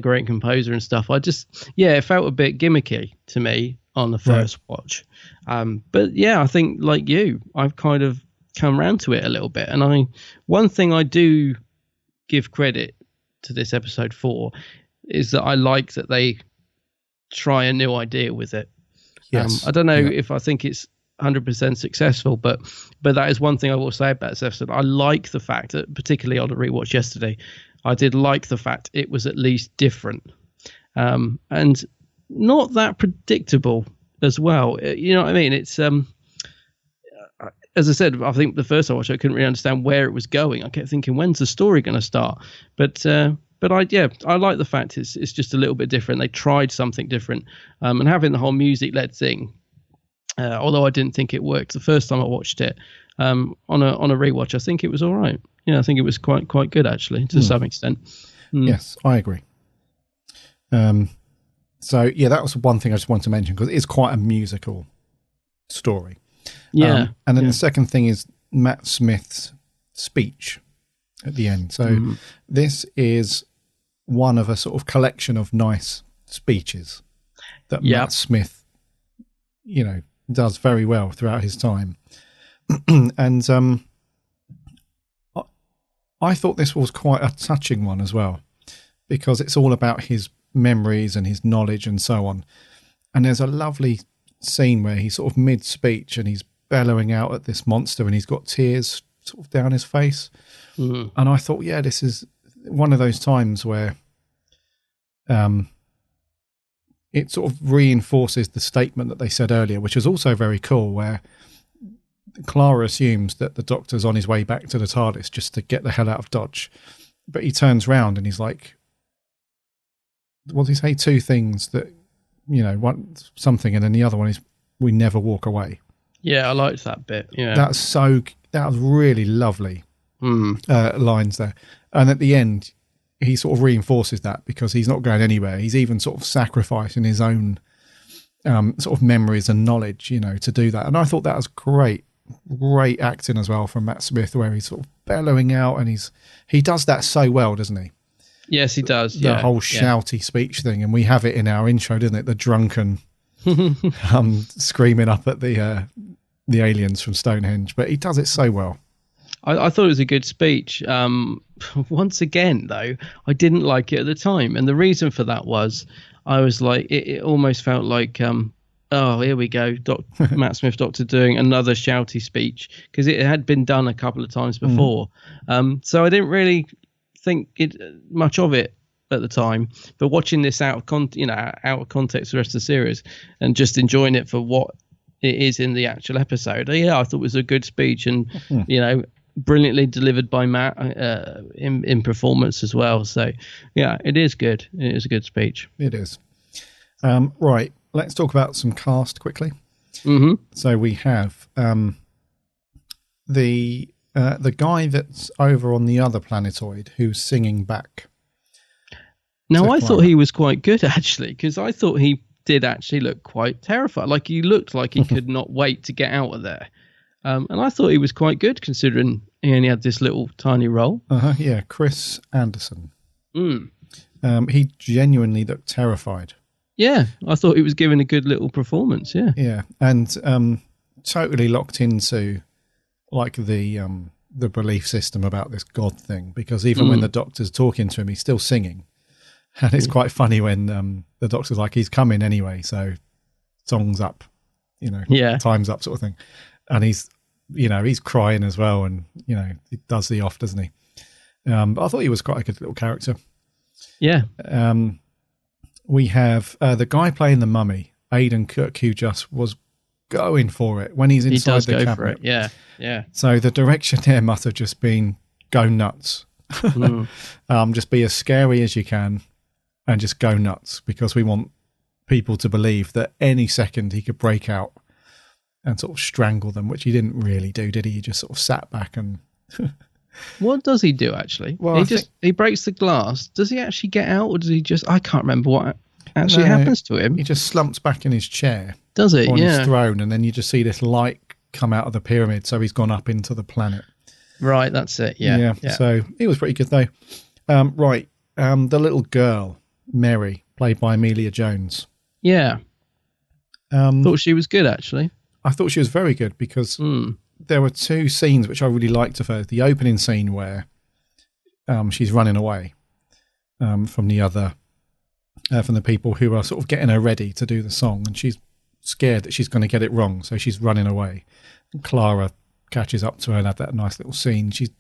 great composer and stuff. It felt a bit gimmicky to me on the first watch. But yeah, I think like you, I've kind of come around to it a little bit. And one thing I do give credit to this episode for is that I like that they try a new idea with it. Yes. I don't know if I think it's 100% successful, but that is one thing I will say about this episode. I like the fact that, particularly on the rewatch yesterday, I did like the fact it was at least different, and not that predictable as well. You know what I mean? It's as I said, I think the first time I watched it, I couldn't really understand where it was going. I kept thinking, when's the story going to start? But I like the fact it's just a little bit different. They tried something different, and having the whole music-led thing. Although I didn't think it worked the first time I watched it, on a rewatch, I think it was all right. Yeah, I think it was quite good actually, to some extent. Yes, I agree. So yeah, that was one thing I just wanted to mention because it is quite a musical story. Yeah. And then the second thing is Matt Smith's speech at the end. So this is one of a sort of collection of nice speeches that Matt Smith, does very well throughout his time. And I thought this was quite a touching one as well, because it's all about his memories and his knowledge and so on. And there's a lovely scene where he's sort of mid-speech and he's bellowing out at this monster and he's got tears sort of down his face. And I thought, yeah, this is one of those times where it sort of reinforces the statement that they said earlier, which was also very cool, where Clara assumes that the Doctor's on his way back to the TARDIS just to get the hell out of Dodge. But he turns round and he's like, what does he say? Two things that, one something, and then the other one is, we never walk away. Yeah, I liked that bit. Yeah. That was really lovely lines there. And at the end, he sort of reinforces that because he's not going anywhere. He's even sort of sacrificing his own sort of memories and knowledge, to do that. And I thought that was great acting as well from Matt Smith, where he's sort of bellowing out, and he does that so well, doesn't he? Yes, he does. The whole shouty speech thing, and we have it in our intro, doesn't it? The drunken screaming up at the aliens from Stonehenge, but he does it so well. I thought it was a good speech. Once again, though, I didn't like it at the time, and the reason for that was I was like, it almost felt like, oh, here we go, Matt Smith Doctor doing another shouty speech, because it had been done a couple of times before. So I didn't really think much of it at the time, but watching this out of context the rest of the series and just enjoying it for what it is in the actual episode, I thought it was a good speech, and brilliantly delivered by Matt in performance as well. So yeah, it is good. It is a good speech. It is. Right, let's talk about some cast quickly. So we have the guy that's over on the other planetoid who's singing back. Now, I thought he was quite good, actually, because I thought he did actually look quite terrified. Like, he looked like he could not wait to get out of there. And I thought he was quite good, considering he only had this little tiny role. Yeah, Chris Anderson. He genuinely looked terrified. Yeah, I thought he was giving a good little performance, yeah. Yeah, and totally locked into, like, the belief system about this God thing, because even when the Doctor's talking to him, he's still singing. And it's quite funny when the Doctor's like, he's coming anyway, so song's up, time's up sort of thing. And he's crying as well, and, he does the off, doesn't he? But I thought he was quite a good little character. Yeah. We have the guy playing the mummy, Aidan Cook, who just was going for it when he's inside the cabinet. He does go for it, yeah. So the direction there must have just been, go nuts. Just be as scary as you can and just go nuts, because we want people to believe that any second he could break out and sort of strangle them, which he didn't really do, did he? He just sort of sat back and... What does he do, actually? Well, he breaks the glass. Does he actually get out, or does he just... I can't remember what actually happens to him. He just slumps back in his chair. Does he? On his throne, and then you just see this light come out of the pyramid, so he's gone up into the planet. Right, that's it, yeah. So he was pretty good, though. The little girl, Mary, played by Amelia Jones. Yeah. Thought she was good, actually. I thought she was very good, because there were two scenes which I really liked of her. The opening scene where she's running away from the people who are sort of getting her ready to do the song, and she's scared that she's going to get it wrong, so she's running away. And Clara catches up to her and had that nice little scene. She's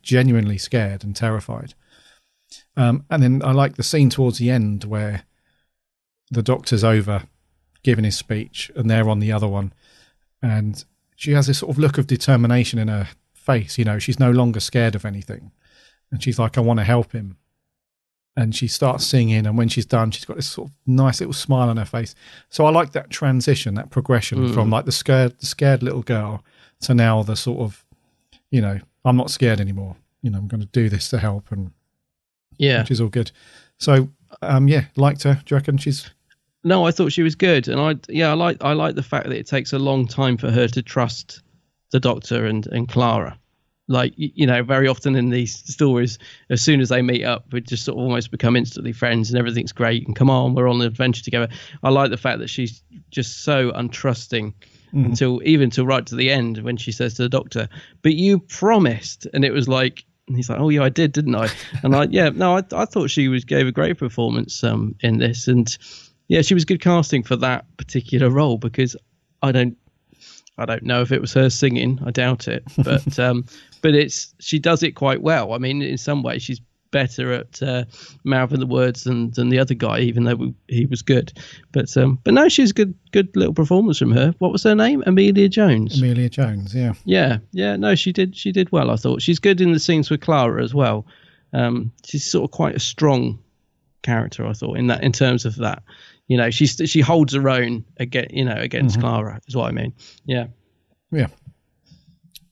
genuinely scared and terrified. And then I like the scene towards the end where the Doctor's over giving his speech and they're on the other one, and she has this sort of look of determination in her face. She's no longer scared of anything, and she's like, I want to help him. And she starts singing, and when she's done, she's got this sort of nice little smile on her face. So I like that transition, that progression from like the scared little girl to now the sort of, I'm not scared anymore. I'm going to do this to help, and which is all good. So liked her. Do you reckon she's? No, I thought she was good, and I like the fact that it takes a long time for her to trust the Doctor and Clara. Like, very often in these stories, as soon as they meet up, we just sort of almost become instantly friends and everything's great. And come on, we're on an adventure together. I like the fact that she's just so untrusting until right to the end when she says to the Doctor, but you promised. And it was like, and he's like, oh, yeah, I did, didn't I? And I thought she gave a great performance in this. And yeah, she was good casting for that particular role, because I don't know if it was her singing. I doubt it, but she does it quite well. I mean, in some ways, she's better at mouthing the words than the other guy, even though he was good. But no, she's good little performance from her. What was her name? Amelia Jones. Amelia Jones, yeah. Yeah. No, she did well. I thought she's good in the scenes with Clara as well. She's sort of quite a strong character, I thought, in terms of that. She holds her own against Clara, is what I mean. Yeah. Yeah.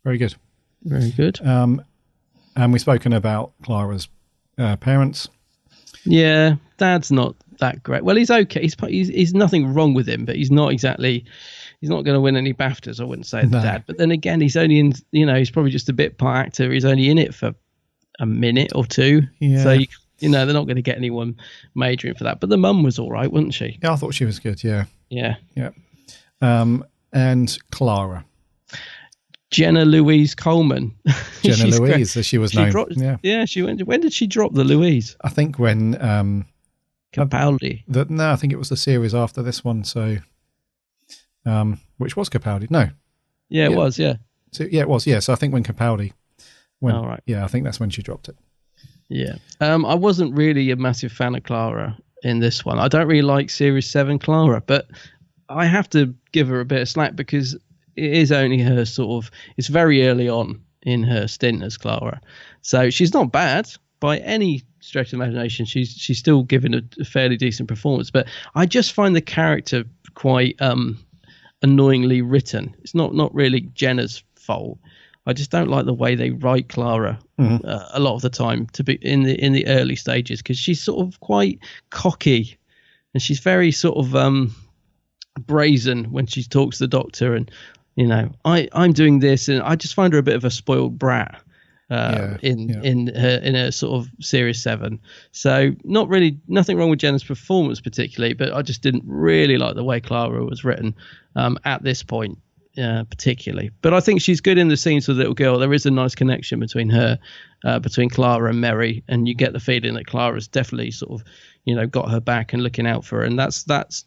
Very good. Very good. And we've spoken about Clara's parents. Yeah, Dad's not that great. Well, he's okay. He's nothing wrong with him, but he's not going to win any BAFTAs, I wouldn't say, the dad. But then again, he's only in, he's probably just a bit part actor. He's only in it for a minute or two. Yeah. So, they're not going to get anyone majoring for that. But the mum was all right, wasn't she? Yeah, I thought she was good, yeah. Yeah. Yeah. And Clara. Jenna Louise Coleman. Jenna Louise, as she was known. She went. When did she drop the Louise? I think when Capaldi. No, I think it was the series after this one. So, which was Capaldi? No. Yeah, it was. Yeah. So, yeah, it was. Yeah. So I think when Capaldi. All right. Yeah, I think that's when she dropped it. Yeah. I wasn't really a massive fan of Clara in this one. I don't really like Series 7 Clara, but I have to give her a bit of slack because it is only her sort of, it's very early on in her stint as Clara. So she's not bad by any stretch of imagination. She's still giving a fairly decent performance, but I just find the character quite annoyingly written. It's not really Jenna's fault. I just don't like the way they write Clara a lot of the time to be in the early stages, because she's sort of quite cocky and she's very sort of brazen when she talks to the Doctor, and I'm doing this, and I just find her a bit of a spoiled brat in her sort of Series 7. So nothing wrong with Jenna's performance particularly, but I just didn't really like the way Clara was written at this point. Particularly, but I think she's good in the scenes with the little girl. There is a nice connection between her, between Clara and Mary, and you get the feeling that Clara's definitely sort of, got her back and looking out for her, and that's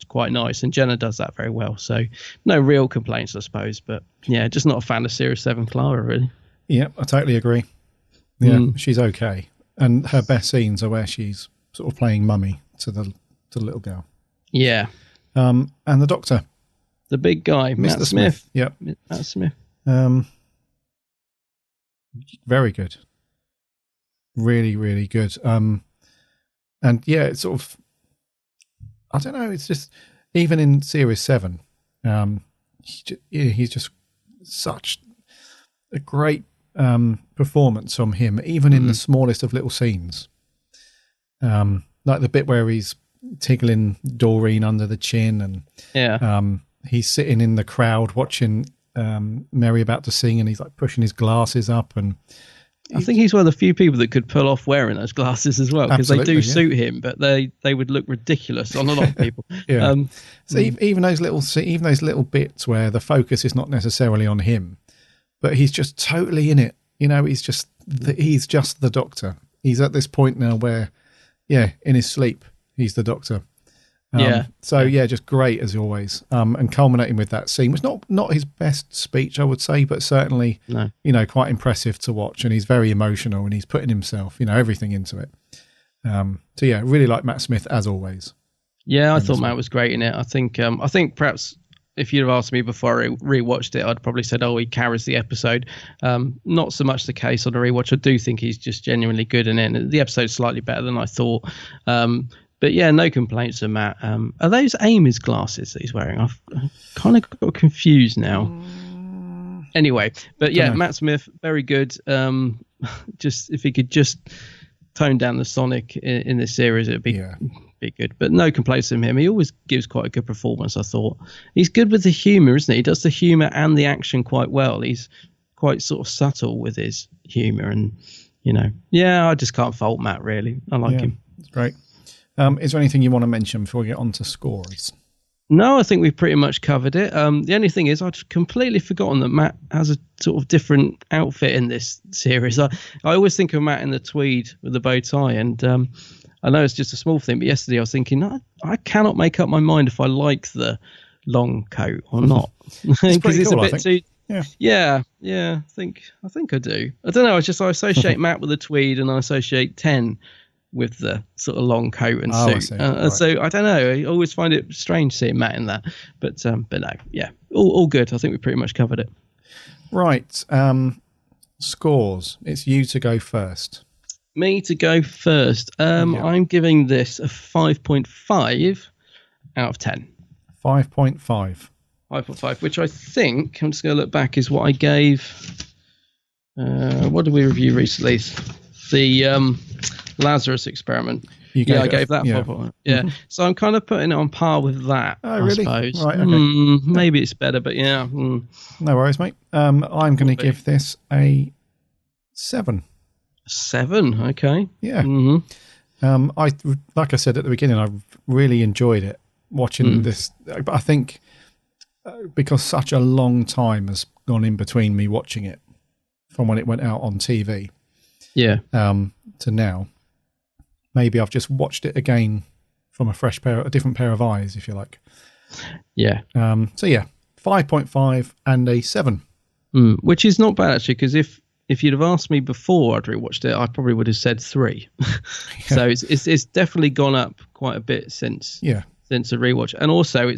quite nice. And Jenna does that very well. So no real complaints, I suppose. But yeah, just not a fan of Series 7 Clara, really. Yeah, I totally agree. Yeah, she's okay, and her best scenes are where she's sort of playing mummy to the little girl. Yeah, and the Doctor. The big guy, Mr. Matt Smith. Yep. Matt Smith. Very good. Really, really good. And yeah, it's sort of, I don't know, it's just, even in Series 7, he's just such a great performance from him, even in the smallest of little scenes. Like the bit where he's tickling Doreen under the chin, and he's sitting in the crowd watching Mary about to sing, and he's like pushing his glasses up, and I think he's one of the few people that could pull off wearing those glasses as well, because they do suit him, but they would look ridiculous on a lot of people. So even those little bits where the focus is not necessarily on him, but he's just totally in it. He's just the Doctor. He's at this point now where, in his sleep, he's the Doctor. Just great as always. And culminating with that scene was not his best speech, I would say, but certainly, quite impressive to watch. And he's very emotional, and he's putting himself, everything into it. Really like Matt Smith as always. Yeah, I thought Matt was great in it. I think perhaps if you'd have asked me before I rewatched it, I'd probably said, he carries the episode. Not so much the case on a rewatch. I do think he's just genuinely good in it. And the episode's slightly better than I thought. But yeah, no complaints from Matt. Are those Amy's glasses that he's wearing? I've kind of got confused now. Anyway, but yeah, Matt Smith, very good. Just if he could just tone down the Sonic in this series, it'd be good. But no complaints from him. He always gives quite a good performance, I thought. He's good with the humour, isn't he? He does the humour and the action quite well. He's quite sort of subtle with his humour, and I just can't fault Matt, really. I like him. It's great. Is there anything you want to mention before we get on to scores? No, I think we've pretty much covered it. The only thing is I'd completely forgotten that Matt has a sort of different outfit in this series. I always think of Matt in the tweed with the bow tie, and I know it's just a small thing, but yesterday I was thinking, I cannot make up my mind if I like the long coat or not. Because it's cool, a bit too... Yeah, I think I do. I don't know, I associate Matt with the tweed, and I associate 10 with the sort of long coat and suit. Right. So I don't know. I always find it strange seeing Matt in that. But no, yeah, all good. I think we pretty much covered it. Right. Scores. It's you to go first. Me to go first. I'm giving this a 5.5 out of 10. 5.5. 5.5, which I think, I'm just going to look back, is what I gave. What did we review recently? The Lazarus Experiment. I gave that 5.5. Yeah. So I'm kind of putting it on par with that. Oh, really? I suppose. Right, okay. Maybe it's better, but yeah. No worries, mate. I'm going to give this a 7. 7, okay. Yeah. Mm-hmm. Like I said at the beginning, I really enjoyed it watching this. But I think because such a long time has gone in between me watching it from when it went out on TV, to now, maybe I've just watched it again from a different pair of eyes, if you like. Yeah. 5.5 and a 7. Which is not bad actually, because if you'd have asked me before I'd rewatched it, I probably would have said 3. So it's definitely gone up quite a bit since a rewatch. And also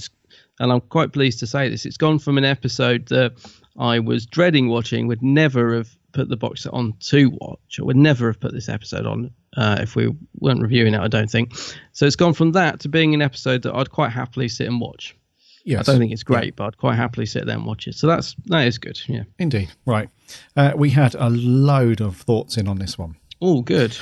and I'm quite pleased to say this, it's gone from an episode that I was dreading watching, would never have put the box set on to watch, or would never have put this episode on if we weren't reviewing it, I don't think. So it's gone from that to being an episode that I'd quite happily sit and watch. Yes. I don't think it's great, but I'd quite happily sit there and watch it. So that is good. Yeah. Indeed. Right. We had a load of thoughts in on this one. Oh, good.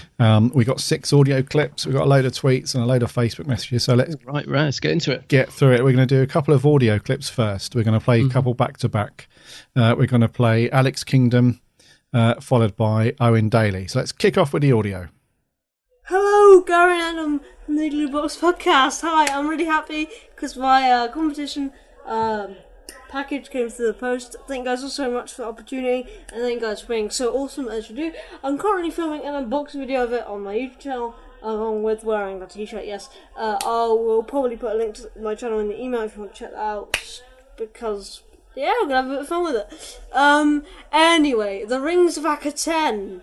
We got 6 audio clips. We got a load of tweets and a load of Facebook messages. So let's let's get into it. Get through it. We're going to do a couple of audio clips first. We're going to play a couple back to back. We're going to play Alex Kingdom, followed by Owen Daly. So let's kick off with the audio. Hello, Gary and Adam from the Igloo Box Podcast. Hi, I'm really happy because my competition package came through the post. Thank you guys all so much for the opportunity, and thank you guys for being so awesome as you do. I'm currently filming an unboxing video of it on my YouTube channel, along with wearing the t-shirt, yes. I will probably put a link to my channel in the email if you want to check that out, because, yeah, I'm going to have a bit of fun with it. Anyway, the Rings of Akhaten.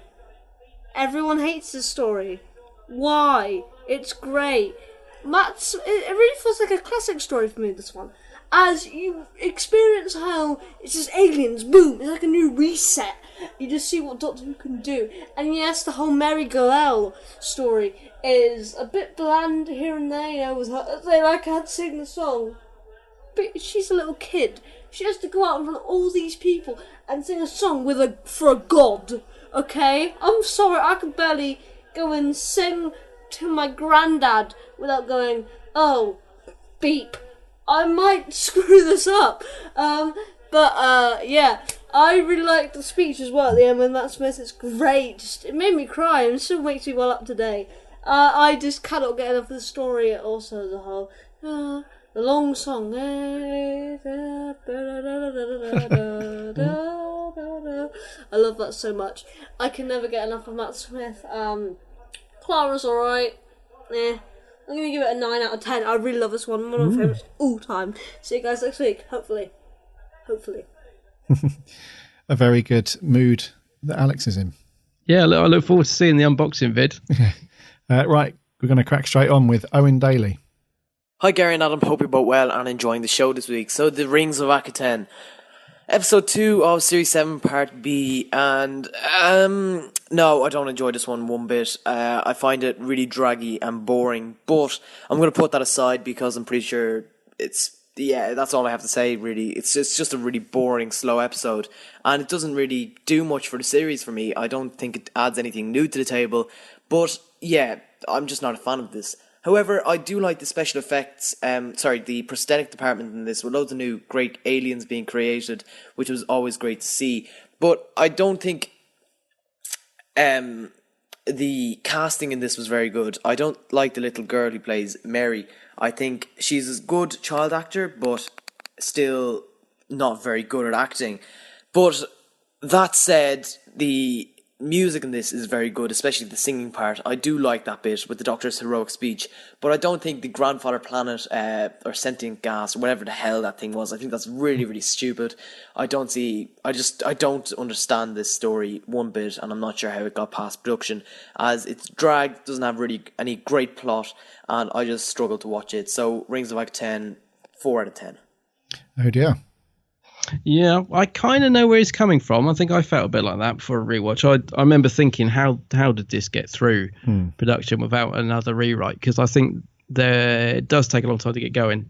Everyone hates this story. Why? It's great. It really feels like a classic story for me, this one. As you experience how it's just aliens, boom, it's like a new reset. You just see what Doctor Who can do. And yes, the whole Mary Goel story is a bit bland here and there, you know, with her, they like her to sing the song. But she's a little kid. She has to go out in front of all these people and sing a song for a god. Okay? I'm sorry, I could barely go and sing to my granddad without going, oh, beep. I might screw this up. Yeah, I really liked the speech as well at the end with Matt Smith. It's great. It made me cry and still makes me well up to date. I just cannot get enough of the story. Also, the whole the long song. I love that so much. I can never get enough of Matt Smith. Clara's alright. I'm going to give it a 9 out of 10. I really love this one. One of my favourites all time. See you guys next week. Hopefully. A very good mood that Alex is in. Yeah, I look forward to seeing the unboxing vid. Right, we're going to crack straight on with Owen Daly. Hi Gary and Adam, hope you're both well and enjoying the show this week. So, The Rings of Akhaten, Episode 2 of Series 7, Part B, and no, I don't enjoy this one bit. I find it really draggy and boring, but I'm going to put that aside because I'm pretty sure that's all I have to say, really. It's just a really boring, slow episode, and it doesn't really do much for the series for me. I don't think it adds anything new to the table, but yeah, I'm just not a fan of this. However, I do like the special effects, the prosthetic department in this, with loads of new great aliens being created, which was always great to see. But I don't think the casting in this was very good. I don't like the little girl who plays Mary. I think she's a good child actor, but still not very good at acting. But that said, the music in this is very good, especially the singing part. I do like that bit with the Doctor's heroic speech, but I don't think the Grandfather Planet or sentient gas or whatever the hell that thing was, I think that's really, really stupid. I don't understand this story one bit, and I'm not sure how it got past production, as it's dragged, doesn't have really any great plot, and I just struggle to watch it. So Rings of Akhaten, 4 out of 10. Oh dear. Yeah, I kind of know where he's coming from. I think I felt a bit like that before a rewatch. I remember thinking, how did this get through production without another rewrite? Because I think it does take a long time to get going.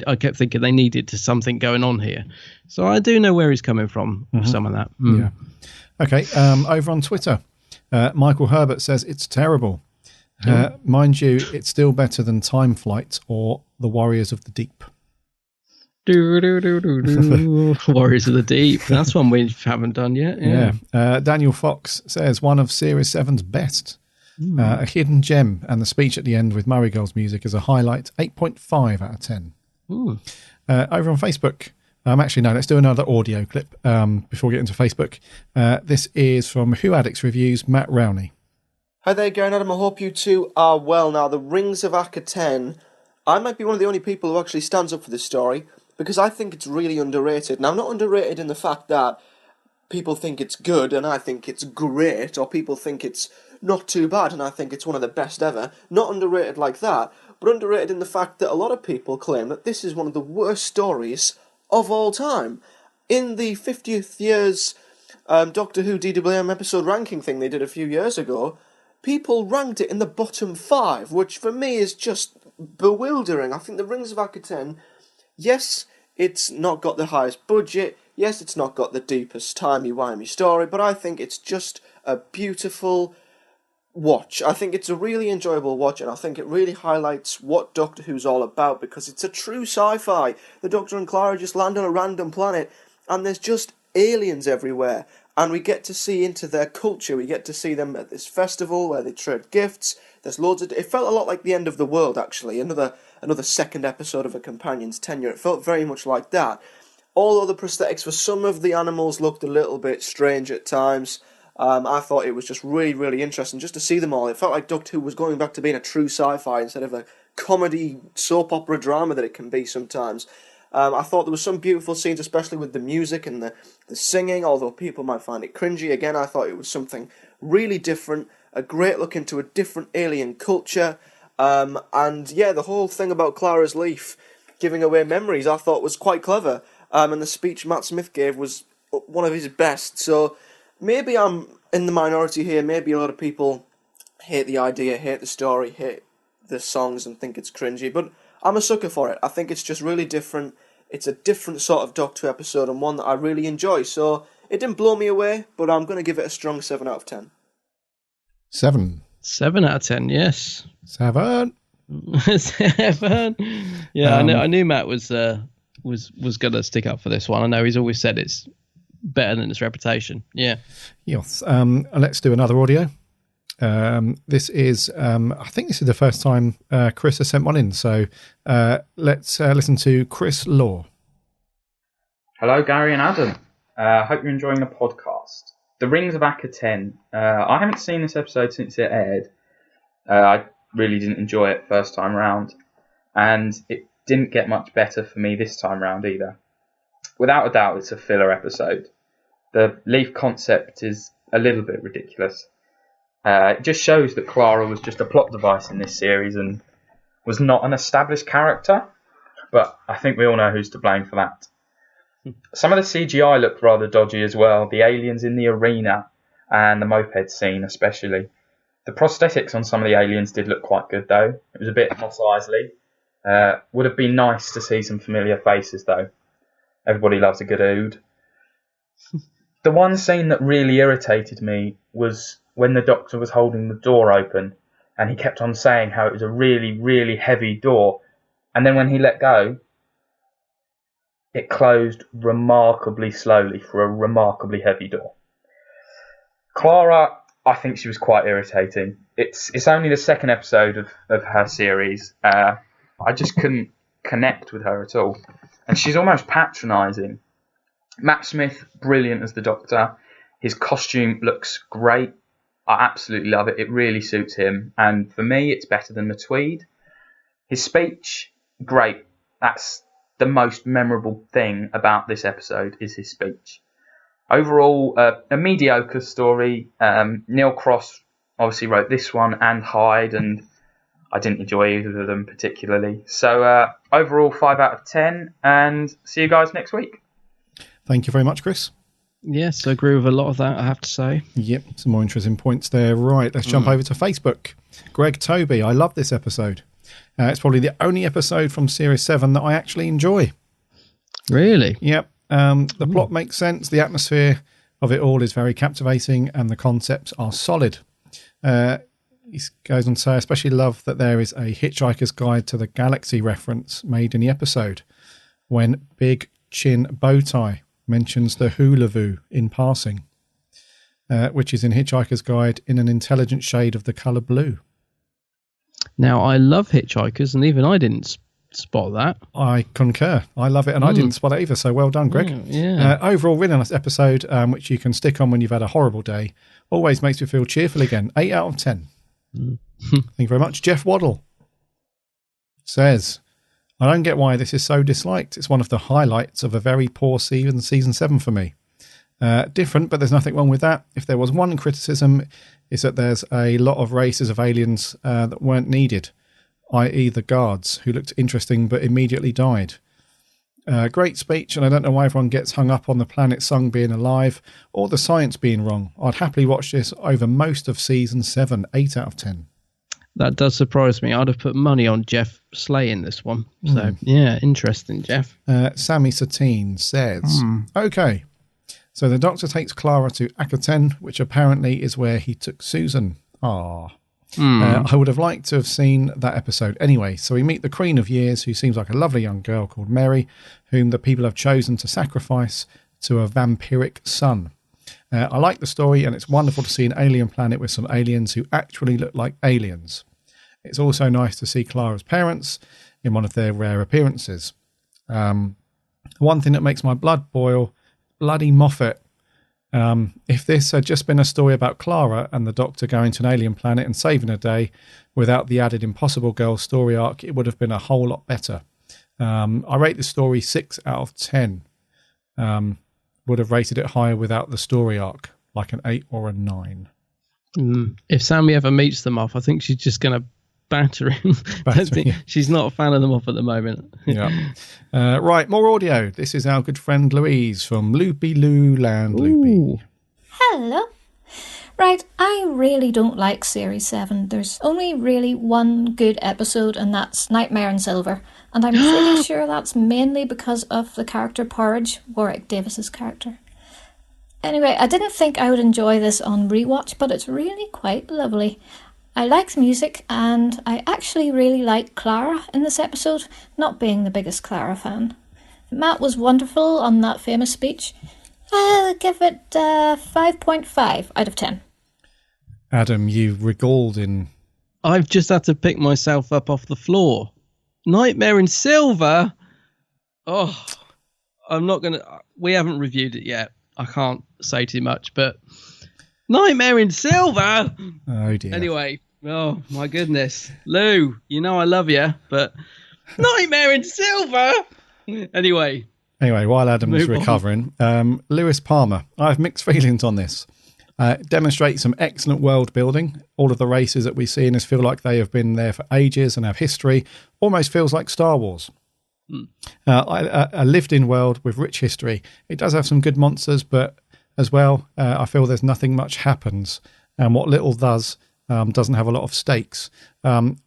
I kept thinking they needed something going on here. So I do know where he's coming from with some of that. Yeah. Okay, over on Twitter, Michael Herbert says it's terrible. Mind you, it's still better than Time Flight or The Warriors of the Deep. Warriors of the Deep. That's one we haven't done yet. Yeah. Daniel Fox says one of Series 7's best. A hidden gem, and the speech at the end with Murray Girls music is a highlight. 8.5 out of 10. Over on Facebook. Actually, no, let's do another audio clip before we get into Facebook. This is from Who Addicts Reviews, Matt Rowney. Hi there, Gary and Adam. I hope you two are well. Now, The Rings of Akhaten, I might be one of the only people who actually stands up for this story, because I think it's really underrated. Now, not underrated in the fact that people think it's good and I think it's great, or people think it's not too bad and I think it's one of the best ever. Not underrated like that, but underrated in the fact that a lot of people claim that this is one of the worst stories of all time. In the 50th year's Doctor Who DWM episode ranking thing they did a few years ago, people ranked it in the bottom 5, which for me is just bewildering. I think The Rings of Akhaten, yes, it's not got the highest budget, yes, it's not got the deepest timey-wimey story, but I think it's just a beautiful watch. I think it's a really enjoyable watch, and I think it really highlights what Doctor Who's all about, because it's a true sci-fi. The Doctor and Clara just land on a random planet, and there's just aliens everywhere, and we get to see into their culture. We get to see them at this festival where they trade gifts. There's loads of... It felt a lot like the end of the world, actually. Another second episode of a companion's tenure. It felt very much like that. Although the prosthetics for some of the animals looked a little bit strange at times, I thought it was just really, really interesting just to see them all. It felt like Doctor Who was going back to being a true sci-fi instead of a comedy soap opera drama that it can be sometimes. I thought there were some beautiful scenes, especially with the music and the singing, although people might find it cringy. Again, I thought it was something really different, a great look into a different alien culture. And yeah, the whole thing about Clara's leaf giving away memories I thought was quite clever. And the speech Matt Smith gave was one of his best. So maybe I'm in the minority here. Maybe a lot of people hate the idea, hate the story, hate the songs and think it's cringy. But I'm a sucker for it. I think it's just really different. It's a different sort of Doctor Who episode and one that I really enjoy. So it didn't blow me away, but I'm going to give it a strong 7 out of 10. 7. 7 out of 10, yes. 7. 7. Yeah, I knew Matt was going to stick up for this one. I know he's always said it's better than its reputation. Yeah. Yes. Let's do another audio. This is, I think this is the first time Chris has sent one in. So let's listen to Chris Law. Hello, Gary and Adam. Hope you're enjoying the podcast. The Rings of Akhaten. I haven't seen this episode since it aired. I really didn't enjoy it first time round, and it didn't get much better for me this time round either. Without a doubt, it's a filler episode. The leaf concept is a little bit ridiculous. It just shows that Clara was just a plot device in this series, and was not an established character, but I think we all know who's to blame for that. Some of the CGI looked rather dodgy as well, the aliens in the arena and the moped scene especially. The prosthetics on some of the aliens did look quite good though. It was a bit Mos Eisley. Would have been nice to see some familiar faces though. Everybody loves a good ood. The one scene that really irritated me was when the Doctor was holding the door open and he kept on saying how it was a really, really heavy door. And then when he let go, it closed remarkably slowly for a remarkably heavy door. Clara, I think she was quite irritating. It's only the second episode of her series. I just couldn't connect with her at all. And she's almost patronising. Matt Smith, brilliant as the Doctor. His costume looks great. I absolutely love it. It really suits him. And for me, it's better than the tweed. His speech, great. That's the most memorable thing about this episode is his speech. Overall, a mediocre story. Neil Cross obviously wrote this one and Hyde, and I didn't enjoy either of them particularly. So overall, 5 out of 10, and see you guys next week. Thank you very much, Chris. Yes, I agree with a lot of that, I have to say. Yep, some more interesting points there. Right, let's jump over to Facebook. Greg Toby, I love this episode. It's probably the only episode from Series 7 that I actually enjoy. Really? Yep. The plot makes sense, the atmosphere of it all is very captivating, and the concepts are solid. He goes on to say, I especially love that there is a Hitchhiker's Guide to the Galaxy reference made in the episode when Big Chin Bowtie mentions the hula-voo in passing, which is in Hitchhiker's Guide in an intelligent shade of the colour blue. Now, I love Hitchhikers, and even I didn't spot that. I concur. I love it, and I didn't spot it either, so well done, Greg. Yeah. Overall, really nice episode, which you can stick on when you've had a horrible day. Always makes me feel cheerful again. 8 out of 10. Thank you very much. Jeff Waddle says, I don't get why this is so disliked. It's one of the highlights of a very poor season 7 for me. Different, but there's nothing wrong with that. If there was one criticism, is that there's a lot of races of aliens that weren't needed, i.e. the guards, who looked interesting but immediately died. Great speech, and I don't know why everyone gets hung up on the planet sung being alive or the science being wrong. I'd happily watch this over most of season 7, 8 out of 10. That does surprise me. I'd have put money on Jeff slaying this one. So, yeah, interesting, Jeff. Sammy Satine says, okay, so the Doctor takes Clara to Akhaten, which apparently is where he took Susan. I would have liked to have seen that episode anyway. So we meet the Queen of Years, who seems like a lovely young girl called Mary, whom the people have chosen to sacrifice to a vampiric son. I like the story, and it's wonderful to see an alien planet with some aliens who actually look like aliens. It's also nice to see Clara's parents in one of their rare appearances. One thing that makes my blood boil, bloody Moffat. If this had just been a story about Clara and the Doctor going to an alien planet and saving a day without the added Impossible Girl story arc, it would have been a whole lot better. I rate the story 6 out of 10. Would have rated it higher without the story arc, like an 8 or a 9. If Sammy ever meets them off, I think she's just going to batter him. She's not a fan of them off at the moment. Right, more audio. This is our good friend Louise from Loopy Loo Land Loopy. Hello. Right, I really don't like Series 7. There's only really one good episode, and that's Nightmare in Silver. And I'm pretty sure that's mainly because of the character Porridge, Warwick Davis's character. Anyway, I didn't think I would enjoy this on rewatch, but it's really quite lovely. I like the music, and I actually really like Clara in this episode, not being the biggest Clara fan. Matt was wonderful on that famous speech. I'll give it 5.5 out of 10. Adam, you regaled in... I've just had to pick myself up off the floor. Nightmare in Silver? Oh, I'm not going to... We haven't reviewed it yet. I can't say too much, but... Nightmare in Silver? Oh, dear. Anyway, oh, my goodness. Lou, you know I love you, but... Nightmare in Silver? Anyway, while Adam was recovering, Lewis Palmer. I have mixed feelings on this. It demonstrates some excellent world building. All of the races that we see in this feel like they have been there for ages and have history. Almost feels like Star Wars. A lived-in world with rich history. It does have some good monsters, but as well, I feel there's nothing much happens. And what little does doesn't have a lot of stakes.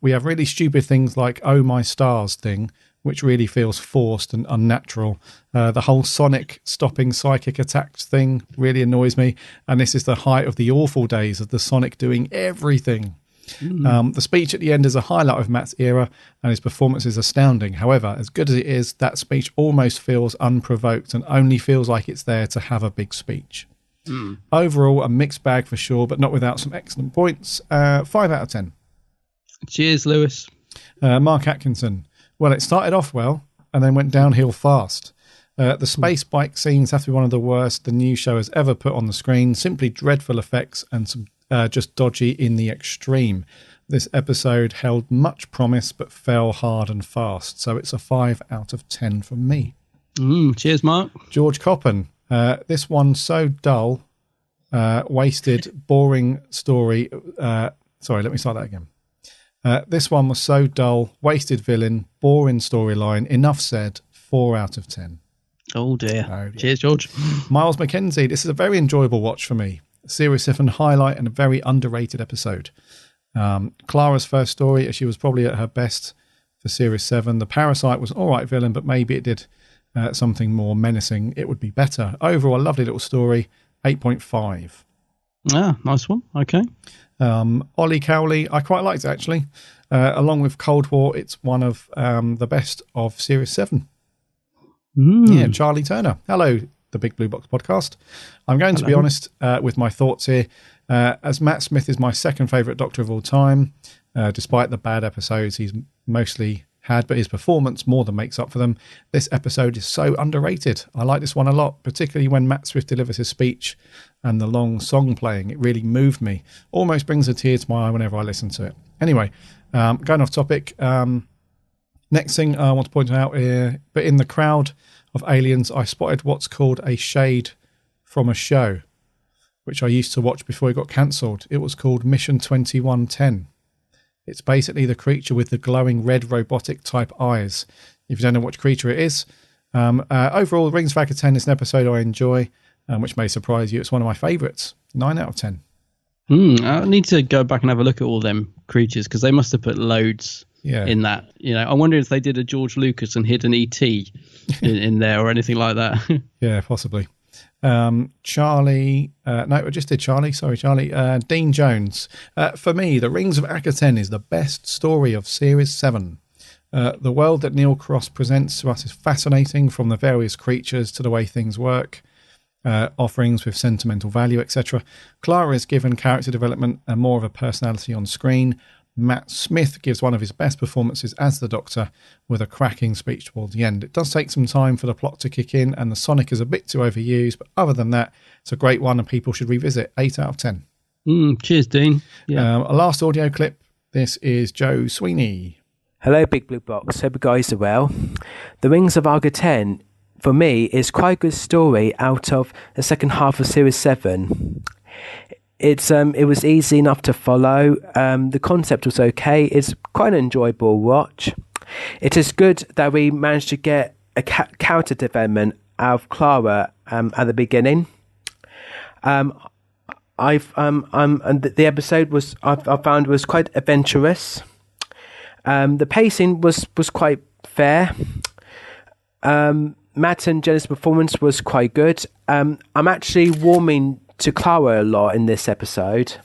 We have really stupid things like "Oh My Stars" thing, which really feels forced and unnatural. The whole Sonic stopping psychic attacks thing really annoys me. And this is the height of the awful days of the Sonic doing everything. The speech at the end is a highlight of Matt's era, and his performance is astounding. However, as good as it is, that speech almost feels unprovoked and only feels like it's there to have a big speech. Overall, a mixed bag for sure, but not without some excellent points. 5 out of 10. Cheers, Lewis. Mark Atkinson. Well, it started off well and then went downhill fast. The space bike scenes have to be one of the worst the new show has ever put on the screen. Simply dreadful effects and some just dodgy in the extreme. This episode held much promise but fell hard and fast. So it's a 5 out of 10 from me. Cheers, Mark. George Coppen. This one so dull, wasted, boring story. Sorry, let me start that again. This one was so dull, wasted villain, boring storyline. Enough said. 4 out of 10. Oh dear. Cheers, George. Miles McKenzie. This is a very enjoyable watch for me. Series 7 highlight and a very underrated episode. Clara's first story, she was probably at her best for Series 7. The Parasite was an alright villain, but maybe it did something more menacing. It would be better. Overall, a lovely little story. 8.5. Ah, nice one. Okay. Ollie Cowley, I quite liked it actually. Along with Cold War, it's one of the best of Series 7. Yeah, Charlie Turner. Hello, the Big Blue Box podcast. I'm going to be honest with my thoughts here. As Matt Smith is my second favourite Doctor of all time, despite the bad episodes he's mostly had, but his performance more than makes up for them. This episode is so underrated. I like this one a lot, particularly when Matt Swift delivers his speech and the long song playing. It really moved me. Almost brings a tear to my eye whenever I listen to it. Anyway, going off topic, next thing I want to point out here, but in the crowd of aliens, I spotted what's called a shade from a show, which I used to watch before it got cancelled. It was called Mission 2110. It's basically the creature with the glowing red robotic type eyes. If you don't know what creature it is. Overall, Rings of Akhaten is an episode I enjoy, which may surprise you. It's one of my favourites. 9 out of 10. I need to go back and have a look at all them creatures, because they must have put loads in that. You know, I wonder if they did a George Lucas and hid an ET in there or anything like that. Yeah, possibly. Charlie, no, I just did Charlie. Sorry, Charlie. Dean Jones. For me, The Rings of Akhaten is the best story of Series 7. The world that Neil Cross presents to us is fascinating, from the various creatures to the way things work, offerings with sentimental value, etc. Clara is given character development and more of a personality on screen. Matt Smith gives one of his best performances as the Doctor, with a cracking speech towards the end. It does take some time for the plot to kick in, and the Sonic is a bit too overused, but other than that, it's a great one and people should revisit. 8 out of 10. Cheers, Dean. Yeah. A last audio clip. This is Joe Sweeney. Hello, Big Blue Box. Hope you guys are well. The Rings of Akhaten, for me, is quite a good story out of the second half of Series 7. It was easy enough to follow. The concept was okay. It's quite an enjoyable watch. It is good that we managed to get a character development out of Clara at the beginning. And the episode was I found was quite adventurous. The pacing was quite fair. Matt and Jenna's performance was quite good. I'm actually warming to Clara a lot in this episode.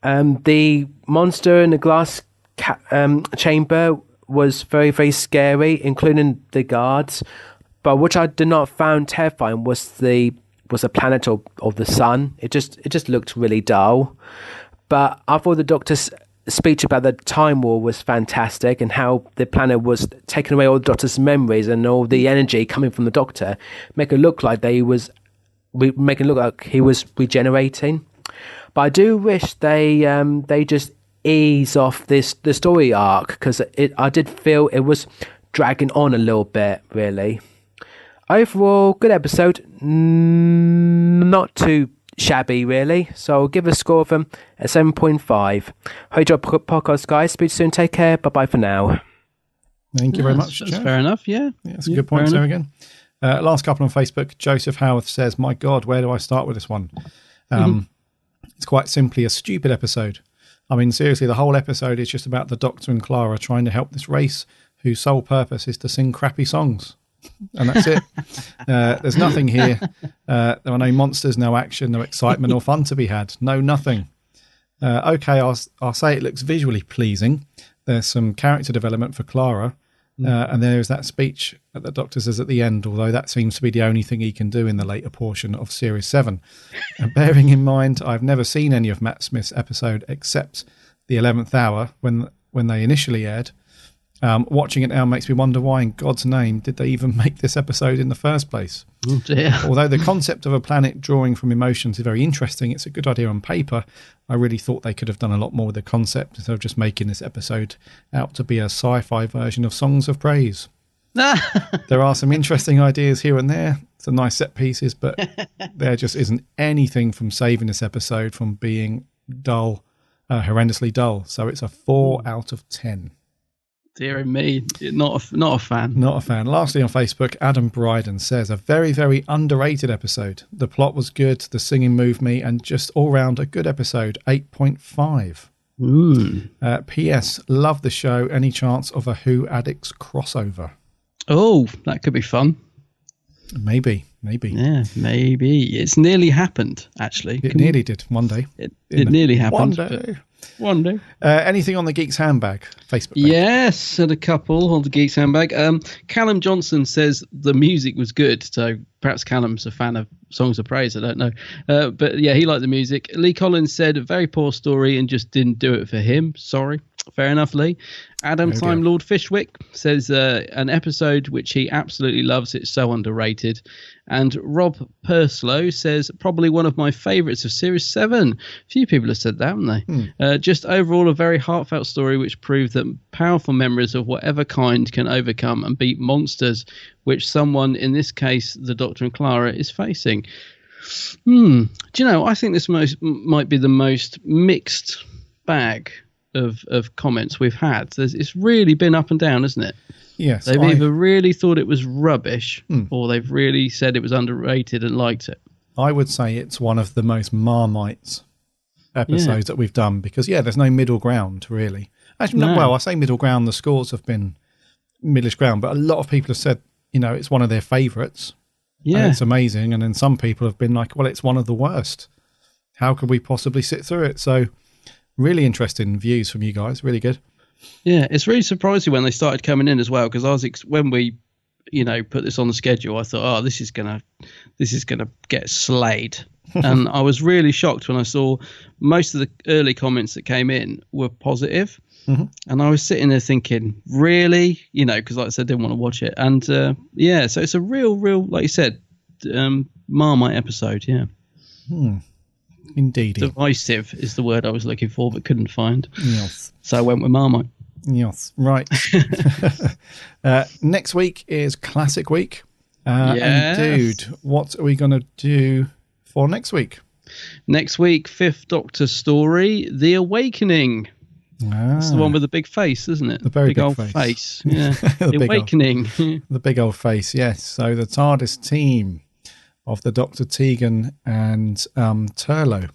The monster in the glass chamber was very, very scary, including the guards. But which I did not found terrifying was the planet of the sun. It just looked really dull. But I thought the Doctor's speech about the Time War was fantastic, and how the planet was taking away all the Doctor's memories and all the energy coming from the Doctor, make it look like he was regenerating. But I do wish they just ease off the story arc, because I did feel it was dragging on a little bit, really. Overall, good episode. Not too shabby, really. So I'll give a score of them at 7.5. Hope you enjoyed the podcast, guys. Speak soon. Take care. Bye-bye for now. Thank you very much, That's Jeff. fair enough, yeah. That's a good point there again. Last couple on Facebook. Joseph Howarth says, my God, where do I start with this one? It's quite simply a stupid episode. I mean, seriously, the whole episode is just about the Doctor and Clara trying to help this race whose sole purpose is to sing crappy songs. And that's it. There's nothing here. There are no monsters, no action, no excitement or fun to be had. No, nothing. Okay, I'll say it looks visually pleasing. There's some character development for Clara. And there's that speech that the Doctor says at the end, although that seems to be the only thing he can do in the later portion of Series 7. And bearing in mind, I've never seen any of Matt Smith's episode except the 11th hour when they initially aired. Watching it now makes me wonder why in God's name did they even make this episode in the first place. Oh dear. Although the concept of a planet drawing from emotions is very interesting, it's a good idea on paper. I really thought they could have done a lot more with the concept instead of just making this episode out to be a sci-fi version of Songs of Praise. There are some interesting ideas here and there, some nice set pieces, but there just isn't anything from saving this episode from being dull, horrendously dull. So it's a 4 out of 10. Dear me, not a fan. Not a fan. Lastly on Facebook, Adam Bryden says, a very, very underrated episode. The plot was good, the singing moved me, and just all round a good episode, 8.5. P.S. Love the show. Any chance of a Who Addicts crossover? Oh, that could be fun. Maybe. Yeah, maybe. It's nearly happened, actually. It nearly did one day. It nearly happened. One day. Anything on the Geeks Handbag Facebook page? Yes, and a couple on the Geeks Handbag. Callum Johnson says the music was good, so perhaps Callum's a fan of Songs of Praise, I don't know. But yeah, he liked the music. Lee Collins said a very poor story and just didn't do it for him. Sorry. Fair enough, Lee. Adam Time Lord Fishwick says an episode which he absolutely loves. It's so underrated. And Rob Purslow says probably one of my favourites of Series 7. A few people have said that, haven't they? Just overall a very heartfelt story which proved that powerful memories of whatever kind can overcome and beat monsters, which someone, in this case the Doctor and Clara, is facing. Do you know, I think this might be the most mixed bag of comments we've had. It's really been up and down, isn't it? Yes. They've either really thought it was rubbish or they've really said it was underrated and liked it. I would say it's one of the most Marmite episodes that we've done because, there's no middle ground, really. Actually, well, I say middle ground, the scores have been middleish ground, but a lot of people have said, it's one of their favourites. Yeah. It's amazing. And then some people have been like, well, it's one of the worst. How could we possibly sit through it? So really interesting views from you guys. Really good. Yeah, it's really surprising when they started coming in as well, because when we, put this on the schedule, I thought, this is gonna get slayed, and I was really shocked when I saw most of the early comments that came in were positive, and I was sitting there thinking, really, because like I said, I didn't want to watch it, and so it's a real, like you said, Marmite episode, Indeed. Divisive is the word I was looking for, but couldn't find. Yes. So I went with Marmite. Yes, right. Next week is Classic Week. And dude, what are we going to do for next week? Next week, Fifth Doctor story, The Awakening. It's the one with the big face, isn't it? The very big old face. Yeah. The Awakening. The big old face, yes. So the TARDIS team of the Dr. Tegan and Turlough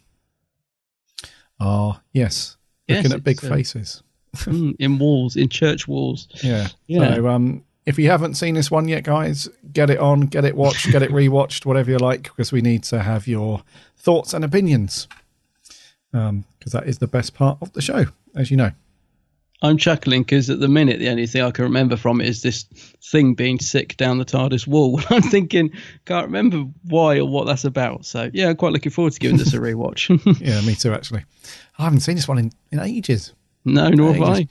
are, looking at big faces. In church walls. Yeah. So if you haven't seen this one yet, guys, get it on, get it watched, get it rewatched, whatever you like, because we need to have your thoughts and opinions. Because that is the best part of the show, as you know. I'm chuckling because at the minute the only thing I can remember from it is this thing being sick down the TARDIS wall. I'm thinking, can't remember why or what that's about. So I'm quite looking forward to giving this a rewatch. Yeah, me too, actually. I haven't seen this one in ages. No, nor have I.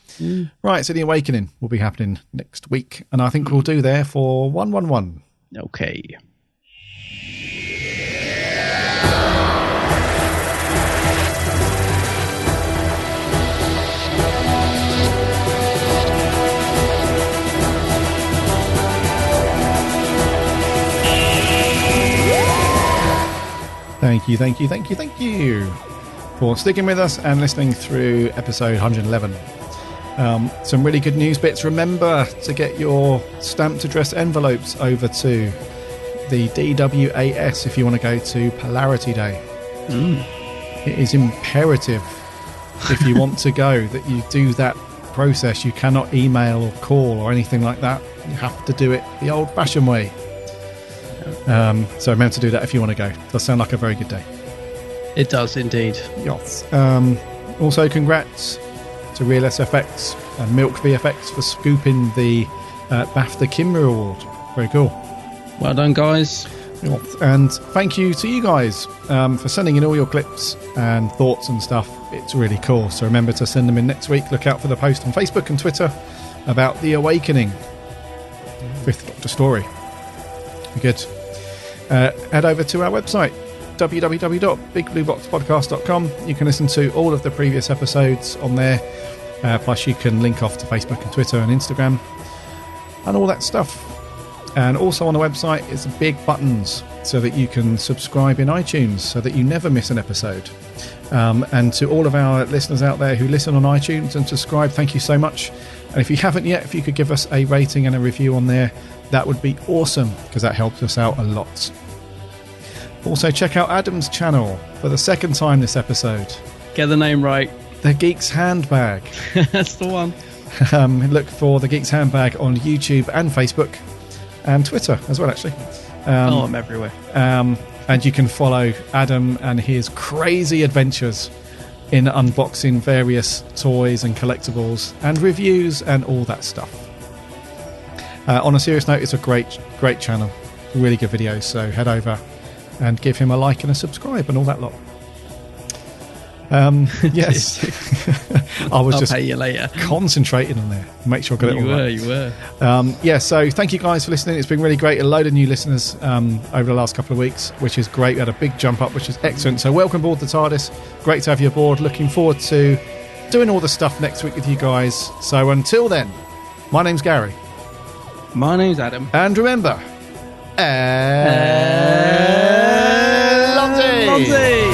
Right, so The Awakening will be happening next week, and I think we'll do there for 111. Okay. Thank Thank you for sticking with us and listening through episode 111. Some really good news bits. Remember to get your stamped address envelopes over to the DWAS if you want to go to Polarity Day. It is imperative, if you want to go, that you do that process. You cannot email or call or anything like that. You have to do it the old-fashioned way. So remember to do that if you want to go. It does sound like a very good day. It does indeed. Yes. Also, congrats to Real SFX and Milk VFX for scooping the BAFTA Kimmer Award. Very cool. Well done, guys. And thank you to you guys for sending in all your clips and thoughts and stuff. It's really cool. So remember to send them in next week. Look out for the post on Facebook and Twitter about The Awakening. Fifth Doctor story. Good. Head over to our website, www.bigblueboxpodcast.com. You can listen to all of the previous episodes on there. Plus you can link off to Facebook and Twitter and Instagram and all that stuff. And also on the website is big buttons so that you can subscribe in iTunes so that you never miss an episode. And to all of our listeners out there who listen on iTunes and subscribe, thank you so much. And if you haven't yet, if you could give us a rating and a review on there, that would be awesome because that helps us out a lot. Also check out Adam's channel for the second time this episode. Get the name right. The Geek's Handbag. That's the one. Look for The Geek's Handbag on YouTube and Facebook. And Twitter as well, actually. I'm everywhere. And you can follow Adam and his crazy adventures in unboxing various toys and collectibles and reviews and all that stuff. On a serious note, it's a great channel. Really good videos, so head over and give him a like and a subscribe and all that lot. Yes. I'll pay you later. Concentrating on there. Make sure I got it all right. You were. So thank you guys for listening. It's been really great. A load of new listeners over the last couple of weeks, which is great. We had a big jump up, which is excellent. So welcome aboard the TARDIS. Great to have you aboard. Looking forward to doing all the stuff next week with you guys. So until then, my name's Gary. My name's Adam. And remember, Lonzy!